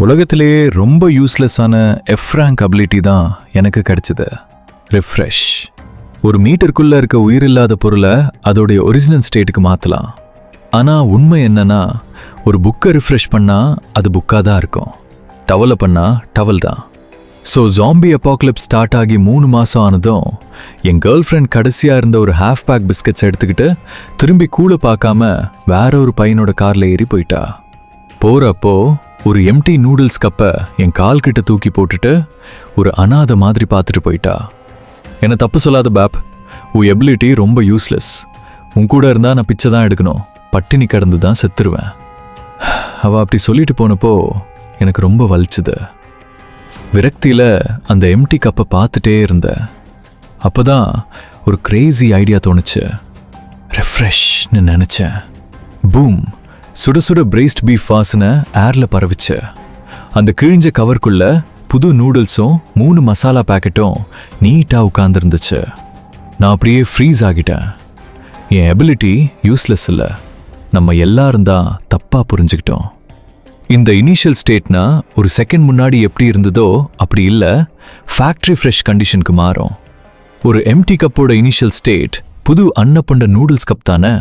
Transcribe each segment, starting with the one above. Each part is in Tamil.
உலகத்திலேயே ரொம்ப யூஸ்லெஸ்ஸான எஃப் ரேங்க் அபிலிட்டி தான் எனக்கு கிடைச்சது. ரிஃப்ரெஷ். ஒரு மீட்டருக்குள்ள இருக்க உயிரில்லாத பொருளை அதோடைய ஒரிஜினல் ஸ்டேட்டுக்கு மாற்றலாம். ஆனால் உண்மை என்னன்னா, ஒரு புக்கை ரிஃப்ரெஷ் பண்ணால் அது புக்காக தான் இருக்கும், டவலை பண்ணால் டவல் தான். ஸோ ஜாம்பி அப்பாக்லிப்ஸ் ஸ்டார்ட் ஆகி 3 மாதம் ஆனதும் என் கேர்ள் ஃப்ரெண்ட் கடைசியாக இருந்த ஒரு ஹாஃப் பேக் பிஸ்கட்ஸ் எடுத்துக்கிட்டு திரும்பி கூட பார்க்காம வேற ஒரு பையனோட காரில் ஏறி போயிட்டா. போகிறப்போ ஒரு எம்டி நூடுல்ஸ் கப்பை என் கால் கிட்ட தூக்கி போட்டுட்டு ஒரு அனாதை மாதிரி பார்த்துட்டு போயிட்டா. என்னை தப்பு சொல்லாத பேப், உன் எபிலிட்டி ரொம்ப யூஸ்லெஸ். உன் கூட இருந்தால் நான் பிச்சை தான் எடுக்கணும், பட்டினி கடந்து தான் செத்துருவேன். அவள் அப்படி சொல்லிட்டு போனப்போ எனக்கு ரொம்ப வலிச்சுது. விரக்தியில் அந்த எம்டி கப்பை பார்த்துட்டே இருந்தேன். அப்போ தான் ஒரு கிரேசி ஐடியா தோணுச்சு. ரெஃப்ரெஷ்னு நினச்சேன். பூம்! சுட சுட பிரேஸ்ட் பீஃப் வாசனை ஏர்ல பரவிச்சு. அந்த கிழிஞ்ச கவருக்குள்ள புது நூடுல்ஸும் 3 மசாலா பேக்கெட்டும் நீட்டாக உட்கார்ந்துருந்துச்சு. நான் அப்படியே ஃப்ரீஸ் ஆகிட்டேன். என் எபிலிட்டி யூஸ்லெஸ் இல்லை, நம்ம எல்லாரும் தான் தப்பாக புரிஞ்சுக்கிட்டோம். இந்த இனிஷியல் ஸ்டேட்னா ஒரு செகண்ட் முன்னாடி எப்படி இருந்ததோ அப்படி இல்லை, ஃபேக்ட்ரி ஃப்ரெஷ் கண்டிஷனுக்கு மாறும். ஒரு எம்டி கப்போட இனிஷியல் ஸ்டேட் புது அன்னப்பண்ட நூடுல்ஸ் கப் தானே.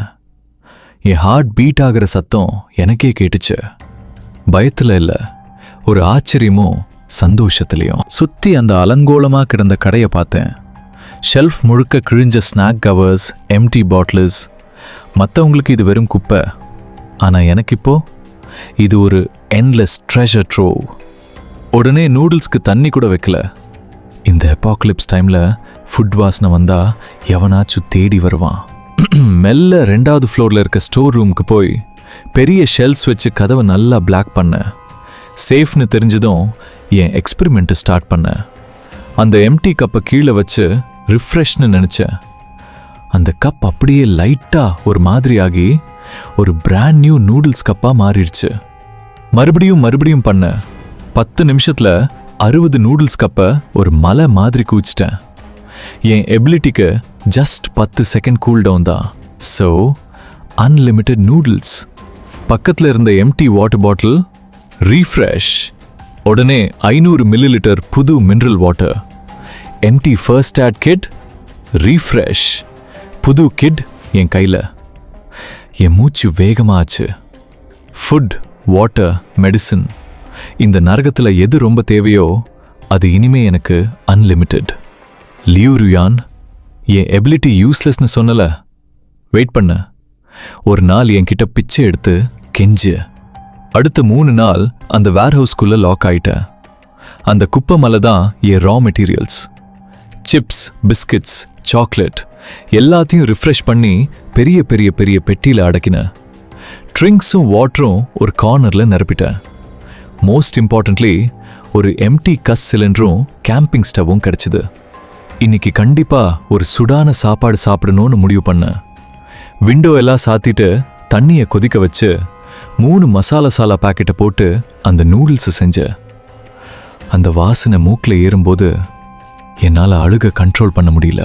என் ஹார்ட் பீட் ஆகிற சத்தம் எனக்கே கேட்டுச்சு. பயத்தில் இல்லை, ஒரு ஆச்சரியமும் சந்தோஷத்துலையும். சுற்றி அந்த அலங்கோலமாக கிடந்த கடையை பார்த்தேன். ஷெல்ஃப் முழுக்க கிழிஞ்ச ஸ்நாக் கவர்ஸ், எம்டி பாட்டில்ஸ். மற்றவங்களுக்கு இது வெறும் குப்பை, ஆனால் எனக்கு இப்போ இது ஒரு என்லெஸ் ட்ரெஷர் ட்ரோவ். உடனே நூடுல்ஸ்க்கு தண்ணி கூட வைக்கல. இந்த அப்பாக்லிப்ஸ் டைமில் ஃபுட் வாசனை வந்தால் எவனாச்சும் தேடி வருவான். மெல்ல 2வது ஃப்ளோரில் இருக்க ஸ்டோர் ரூமுக்கு போய் பெரிய ஷெல்ஸ் வச்சு கதவை நல்லா பிளாக் பண்ணேன். சேஃப்னு தெரிஞ்சதும் என் எக்ஸ்பெரிமெண்ட்டு ஸ்டார்ட் பண்ணேன். அந்த எம்டி கப்பை கீழே வச்சு ரிஃப்ரெஷ்னு நினச்சேன். அந்த கப் அப்படியே லைட்டாக ஒரு மாதிரி ஆகி ஒரு பிராண்ட் நியூ நூடுல்ஸ் கப்பாக மாறிடுச்சு. மறுபடியும் பண்ண 10 நிமிஷத்தில் 60 நூடுல்ஸ் கப்பை ஒரு மலை மாதிரி கூச்சிட்டேன். என் எபிலிட்டிக்கு ஜஸ்ட் 10 செகண்ட் கூல் டவுன் தான். So unlimited noodles. பக்கத்தில் இருந்த எம்டி வாட்டர் பாட்டில் ரீஃப்ரெஷ். உடனே 500 மில்லிலிட்டர் புது mineral water. Empty first aid kit refresh. புது கிட் என் கையில். என் மூச்சு வேகமாச்சு. ஃபுட், வாட்டர், மெடிசன், இந்த நரகத்தில் எது ரொம்ப தேவையோ அது இனிமே எனக்கு அன்லிமிட்டெட். லியூ ருயான், என் எபிலிட்டி யூஸ்லெஸ்னு சொன்னல, வெயிட் பண்ண. ஒரு நாள் என்கிட்ட பிச்சை எடுத்து கெஞ்சு. அடுத்த 3 நாள் அந்த வேர்ஹவுஸ்குள்ளே லாக் ஆயிட்டேன். அந்த குப்பை மலை தான் என் raw materials. Chips, biscuits, chocolate எல்லாத்தையும் ரிஃப்ரெஷ் பண்ணி பெரிய பெரிய பெரிய பெட்டியில் அடக்கினேன். ட்ரிங்க்ஸும் வாட்டரும் ஒரு கார்னரில் நிரப்பிட்டேன். மோஸ்ட் இம்பார்ட்டன்ட்லி ஒரு எம்டி கஸ் சிலிண்டரும் கேம்பிங் ஸ்டவ்வும் கிடச்சிது. இன்னைக்கு கண்டிப்பாக ஒரு சுடான சாப்பாடு சாப்பிடணும்னு முடிவு பண்ணேன். விண்டோ எல்லாம் சாத்திட்டு தண்ணியை கொதிக்க வச்சு 3 மசாலா பேக்கெட்டை போட்டு அந்த நூடுல்ஸை செஞ்சேன். அந்த வாசனை மூக்கில் ஏறும்போது என்னால் அழுக கண்ட்ரோல் பண்ண முடியல.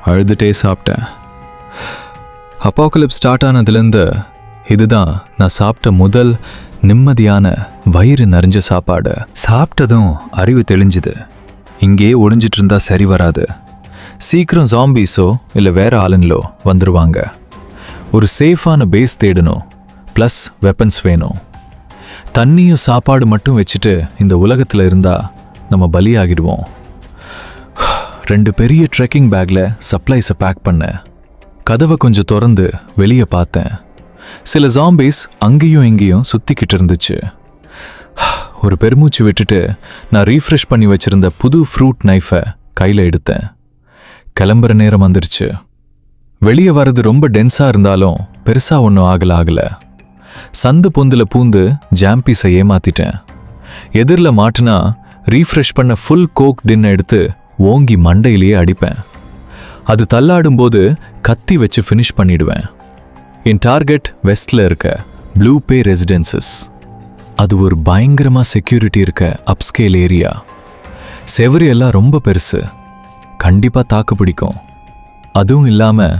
அழுதுட்டே சாப்பிட்டேன். அப்பாக்கலிப்ஸ் ஸ்டார்ட் ஆனதுலேருந்து இதுதான் நான் சாப்பிட்ட முதல் நிம்மதியான வயிறு நிறைஞ்ச சாப்பாடு. சாப்பிட்டதும் அறிவு தெளிஞ்சுது. இங்கே ஒளிஞ்சிட்டு இருந்தா சரி வராது. சீக்கிரம் ஜாம்பீஸோ இல்லை வேற ஆளுங்களோ வந்துருவாங்க. ஒரு சேஃபான பேஸ் தேடணும், ப்ளஸ் வெப்பன்ஸ் வேணும். தண்ணியும் சாப்பாடு மட்டும் வச்சுட்டு இந்த உலகத்தில் இருந்தா நம்ம பலியாகிடுவோம். 2 பெரிய ட்ரெக்கிங் பேக்கில் சப்ளைஸை பேக் பண்ணேன். கதவை கொஞ்சம் திறந்து வெளியே பார்த்தேன். சில ஜாம்பீஸ் அங்கேயும் இங்கேயும் சுற்றிக்கிட்டு இருந்துச்சு. ஒரு பெருமூச்சு விட்டுட்டு நான் ரீஃப்ரெஷ் பண்ணி வச்சிருந்த புது ஃப்ரூட் நைஃபை கையில் எடுத்தேன். கிளம்புற நேரம் வந்துருச்சு. வெளியே வர்றது ரொம்ப டென்ஸாக இருந்தாலும் பெருசாக ஒன்றும் ஆகல. சந்து பொந்தில் பூந்து ஜாம்பீஸை ஏமாத்திட்டேன். எதிரில் மாட்டினா ரீஃப்ரெஷ் பண்ண ஃபுல் கோக் டின்னை எடுத்து ஓங்கி மண்டையிலேயே அடிப்பேன். அது தள்ளாடும்போது கத்தி வச்சு ஃபினிஷ் பண்ணிடுவேன். என் டார்கெட் வெஸ்ட்ல இருக்க ப்ளூ பே ரெசிடென்சஸ். அது ஒரு பயங்கரமாக செக்யூரிட்டி இருக்க அப்ஸ்கேல் ஏரியா. செவரு எல்லாம் ரொம்ப பெருசு, கண்டிப்பாக தாக்கு பிடிக்கும். அதுவும் இல்லாமல்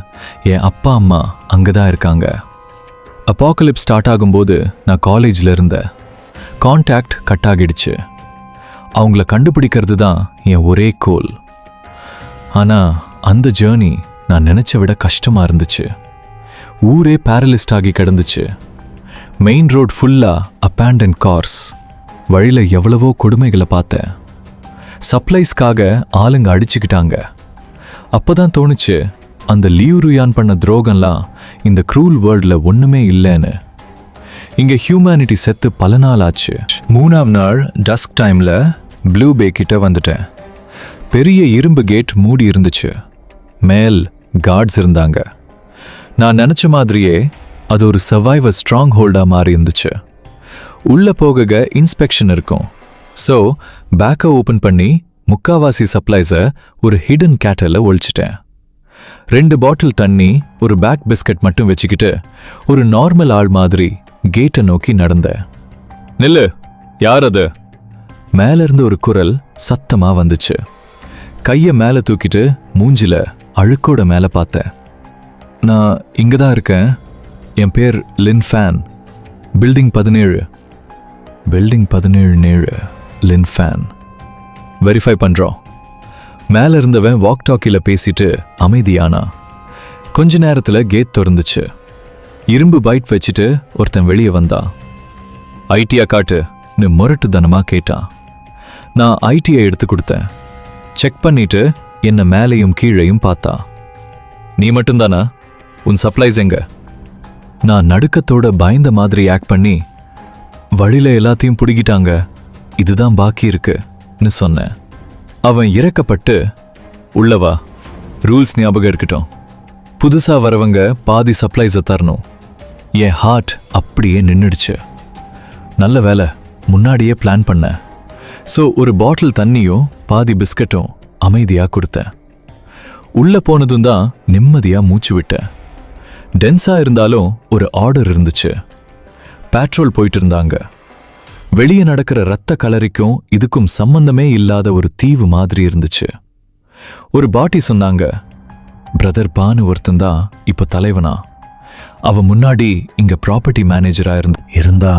என் அப்பா அம்மா அங்கே தான் இருக்காங்க. அப்பாக்கலிப்ஸ் ஸ்டார்ட் ஆகும்போது நான் காலேஜில் இருந்தேன். கான்டாக்ட் கட் ஆகிடுச்சு. அவங்கள கண்டுபிடிக்கிறது தான் என் ஒரே கோல். ஆனால் அந்த ஜேர்னி நான் நினச்ச விட கஷ்டமாக இருந்துச்சு. ஊரே பேரலிஸ்ட் ஆகி கிடந்துச்சு. மெயின் ரோட் ஃபுல்லாக அபேண்டன் கார்ஸ். வழியில் எவ்வளவோ கொடுமைகளை பார்த்தேன். சப்ளைஸ்க்காக ஆளுங்க அடிச்சுக்கிட்டாங்க. அப்போ தான் தோணுச்சு, அந்த லீவ் ருயான் பண்ண துரோகம்லாம் இந்த க்ரூல் வேர்ல்டில் ஒன்றுமே இல்லைன்னு. இங்கே ஹியூமனிட்டி செத்து பல நாள் ஆச்சு. 3ஆம் நாள் டஸ்க் டைமில் ப்ளூ பே கிட்ட வந்துட்டேன். பெரிய இரும்பு கேட் மூடி இருந்துச்சு. மேல் கார்ட்ஸ் இருந்தாங்க. நான் நினச்ச மாதிரியே அது ஒரு சர்வைவர் ஸ்ட்ராங் ஹோல்டாக மாறி இருந்துச்சு. உள்ளே போக இன்ஸ்பெக்ஷன் இருக்கும். ஸோ பேக்கை ஓப்பன் பண்ணி முக்காவாசி சப்ளைஸை ஒரு ஹிடன் கேட்டலில் ஒழிச்சிட்டேன். 2 பாட்டில் தண்ணி, ஒரு பேக் பிஸ்கட் மட்டும் வச்சுக்கிட்டு ஒரு நார்மல் ஆள் மாதிரி கேட்டை நோக்கி நடந்தேன். நில்லு, யார் அது? மேலேருந்து ஒரு குரல் சத்தமாக வந்துச்சு. கையை மேலே தூக்கிட்டு மூஞ்சில அழுக்கோட மேலே பார்த்தேன். நான் இங்கே தான் இருக்கேன். என் பேர் லின் ஃபேன். பில்டிங் 17. பில்டிங் 17 லின் ஃபேன். வெரிஃபை பண்ணுறோம். மேலே இருந்தவன் வாக் டாக்கியில் பேசிட்டு அமைதியானா. கொஞ்ச நேரத்தில் கேட் திறந்துச்சு. இரும்பு பைட் வச்சுட்டு ஒருத்தன் வெளியே வந்தான். ஐடியா காட்டுன்னு முரட்டுத்தனமாக கேட்டான். நான் ஐடியை எடுத்து கொடுத்தேன். செக் பண்ணிட்டு என்ன மேலையும் கீழையும் பார்த்தா. நீ மட்டும்தானா? உன் சப்ளைஸ் எங்க? நான் நடுக்கத்தோட பயந்த மாதிரி ஆக்ட் பண்ணி, வழியில எல்லாத்தையும் பிடிக்கிட்டாங்க, இதுதான் பாக்கி இருக்குன்னு சொன்னேன். அவன் இறக்கப்பட்டு, உள்ளவா, ரூல்ஸ் ஞாபகம் இருக்கட்டும், புதுசா வரவங்க பாதி சப்ளைஸை தரணும். என் ஹார்ட் அப்படியே நின்றுடுச்சு. நல்ல வேலை, முன்னாடியே பிளான் பண்ணேன். ஸோ ஒரு பாட்டில் தண்ணியும் பாதி பிஸ்கட்டும் அமைதியாக கொடுத்தேன். உள்ளே போனதும் தான் நிம்மதியாக மூச்சு விட்டேன். டென்ஸாக இருந்தாலும் ஒரு ஆர்டர் இருந்துச்சு. பேட்ரோல் போயிட்டு இருந்தாங்க. வெளியே நடக்கிற ரத்த கலரிக்கும் இதுக்கும் சம்பந்தமே இல்லாத ஒரு தீவு மாதிரி இருந்துச்சு. ஒரு பாட்டி சொன்னாங்க, பிரதர் பானு ஒருத்தந்தான் இப்போ தலைவனா. அவன் முன்னாடி இங்க ப்ராப்பர்ட்டி மேனேஜரா இருந்தா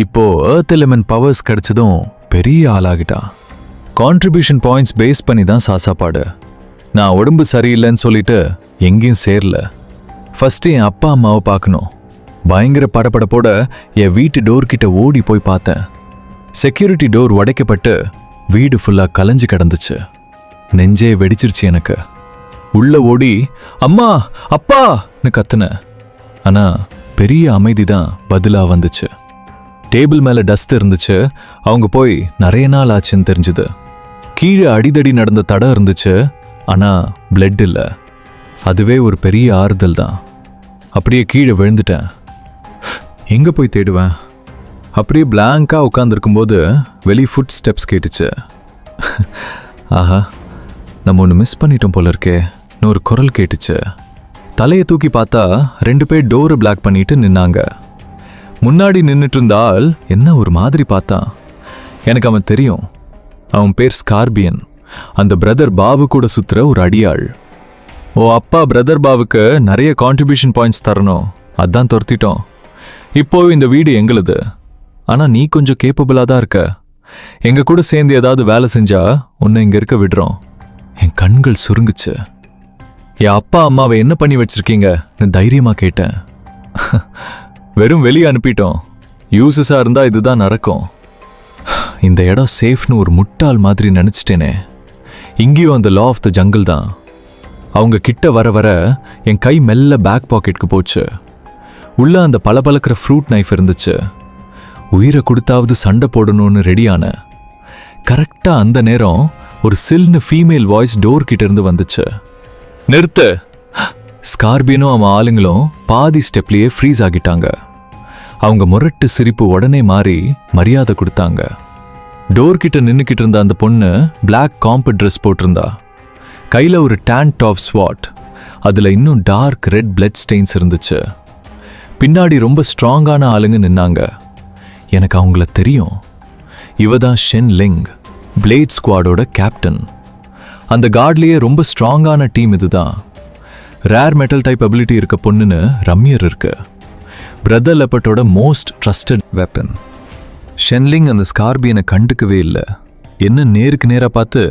இப்போ எர்த் எலிமெண்ட் பவர்ஸ் கிடைச்சதும் பெரிய ஆளாகிட்டா. கான்ட்ரிபியூஷன் பாயிண்ட்ஸ் பேஸ் பண்ணி தான் சாப்பாடு. நான் உடம்பு சரியில்லைன்னு சொல்லிட்டு எங்கேயும் சேரல. ஃபர்ஸ்ட் என் அப்பா அம்மாவை பார்க்கணும். பயங்கர படப்படப்போட என் வீட்டு டோர் கிட்ட ஓடி போய் பார்த்தேன். செக்யூரிட்டி டோர் உடைக்கப்பட்டு வீடு ஃபுல்லாக கலைஞ்சு கிடந்துச்சு. நெஞ்சே வெடிச்சிருச்சு எனக்கு. உள்ள ஓடி அம்மா அப்பான்னு கத்துனேன். ஆனா பெரிய அமைதி தான் பதிலா வந்துச்சு. டேபிள் மேல டஸ்ட் இருந்துச்சு. அவங்க போய் நிறைய நாள் ஆச்சுன்னு தெரிஞ்சுது. கீழே அடிதடி நடந்த தடம் இருந்துச்சு. ஆனா பிளட் இல்லை. அதுவே ஒரு பெரிய ஆறுதல் தான். அப்படியே கீழே விழுந்துட்டேன். எங்க போய் தேடுவேன்? அப்படியே பிளாங்கா உட்காந்துருக்கும்போது வெளி ஃபுட் ஸ்டெப்ஸ் கேட்டுச்சு. ஆஹா, நம்ம ஒன்று மிஸ் பண்ணிட்டோம் போல இருக்கேன்னு ஒரு குரல் கேட்டுச்சு. தலையை தூக்கி பார்த்தா 2 பேர் டோரை பிளாக் பண்ணிட்டு நின்னாங்க. முன்னாடி நின்றுட்டு இருந்த ஆள் என்ன ஒரு மாதிரி பார்த்தான். எனக்கு அவன் தெரியும். அவன் பேர் ஸ்கார்பியன். அந்த பிரதர் பாவு கூட சுத்துற ஒரு அடியாள். ஓ அப்பா பிரதர் பாவுக்கு நிறைய கான்ட்ரிபியூஷன் பாயிண்ட்ஸ் தரணும், அதான் துரத்திட்டோம். இப்போ இந்த வீடு எங்களுது. ஆனால் நீ கொஞ்சம் கேப்பபிளாக தான் இருக்க. எங்கள் கூட சேர்ந்து ஏதாவது வேலை செஞ்சா உன்னை இங்கே இருக்க விடுறோம். என் கண்கள் சுருங்குச்சு. என் அப்பா அம்மாவை என்ன பண்ணி வச்சிருக்கீங்கன்னு தைரியமா கேட்டேன். வெறும் வெளியே அனுப்பிட்டோம். யூசஸா இருந்தா இதுதான் நடக்கும். இந்த இடம் சேஃப்னு ஒரு முட்டாள் மாதிரி நினைச்சிட்டேனே. இங்கேயும் அந்த லா ஆஃப் த ஜங்கிள் தான். அவங்க கிட்ட வர வர என் கை மெல்ல பேக் பாக்கெட்டுக்கு போச்சு. உள்ள அந்த பளபளக்கிற ஃப்ரூட் நைஃப் இருந்துச்சு. உயிரை கொடுத்தாவது சண்டை போடணும்னு ரெடியான. கரெக்டா அந்த நேரம் ஒரு சில்னு ஃபீமேல் வாய்ஸ் டோர் கிட்ட இருந்து வந்துச்சு. நிறுத்து! ஸ்கார்பியனும் அவன் ஆளுங்களும் பாதி ஸ்டெப்லேயே ஃப்ரீஸ் ஆகிட்டாங்க. அவங்க முரட்டு சிரிப்பு உடனே மாறி மரியாதை கொடுத்தாங்க. டோர் கிட்ட நின்னுக்கிட்டு இருந்த அந்த பொண்ணு பிளாக் காம்பட் ட்ரெஸ் போட்டிருந்தா. கையில் ஒரு டேன் டாப் ஸ்வாட். அதில் இன்னும் டார்க் ரெட் பிளட் ஸ்டெயின்ஸ் இருந்துச்சு. பின்னாடி ரொம்ப ஸ்ட்ராங்கான ஆளுங்க நின்னாங்க. எனக்கு அவங்கள தெரியும். இவ தான் ஷென் லிங், பிளேட் ஸ்குவாடோட கேப்டன். அந்த கார்ட்லேயே ரொம்ப ஸ்ட்ராங்கான டீம் இதுதான். ரேர் மெட்டல் டைப் அபிலிட்டி இருக்க பொண்ணுன்னு ரம்யர் இருக்கு. பிரதர் லெப்பர்ட்டோட மோஸ்ட் ட்ரஸ்டட் வெப்பன். ஷென்லிங் அந்த ஸ்கார்பியனை கண்டுக்கவே இல்லை. என்ன நேருக்கு நேராக பார்த்து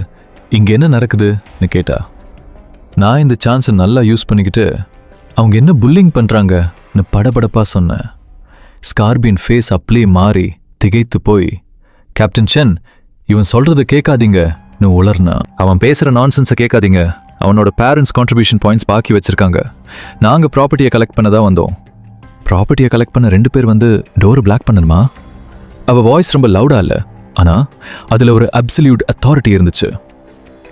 இங்கே என்ன நடக்குதுன்னு கேட்டா. நான் இந்த சான்ஸை நல்லா யூஸ் பண்ணிக்கிட்டு அவங்க என்ன புல்லிங் பண்ணுறாங்கன்னு படபடப்பாக சொன்னேன். ஸ்கார்பியன் ஃபேஸ் அப்படியே மாறி திகைத்து போய், கேப்டன் ஷென், இவன் சொல்கிறத கேட்காதீங்கன்னு உளர்னா. அவன் பேசுகிற நான்சென்ஸை கேட்காதீங்க. அவனோட பேரண்ட்ஸ் கான்ட்ரிபியூஷன் பாயிண்ட்ஸ் பாக்கி வச்சுருக்காங்க. நாங்கள் ப்ராப்பர்ட்டியை கலெக்ட் பண்ண தான் வந்தோம். ப்ராப்பர்ட்டியை கலெக்ட் பண்ண 2 பேர் வந்து டோரை பிளாக் பண்ணணுமா? அவள் வாய்ஸ் ரொம்ப லவுடாக இல்லை, ஆனால் அதில் ஒரு அப்சல்யூட் அத்தாரிட்டி இருந்துச்சு.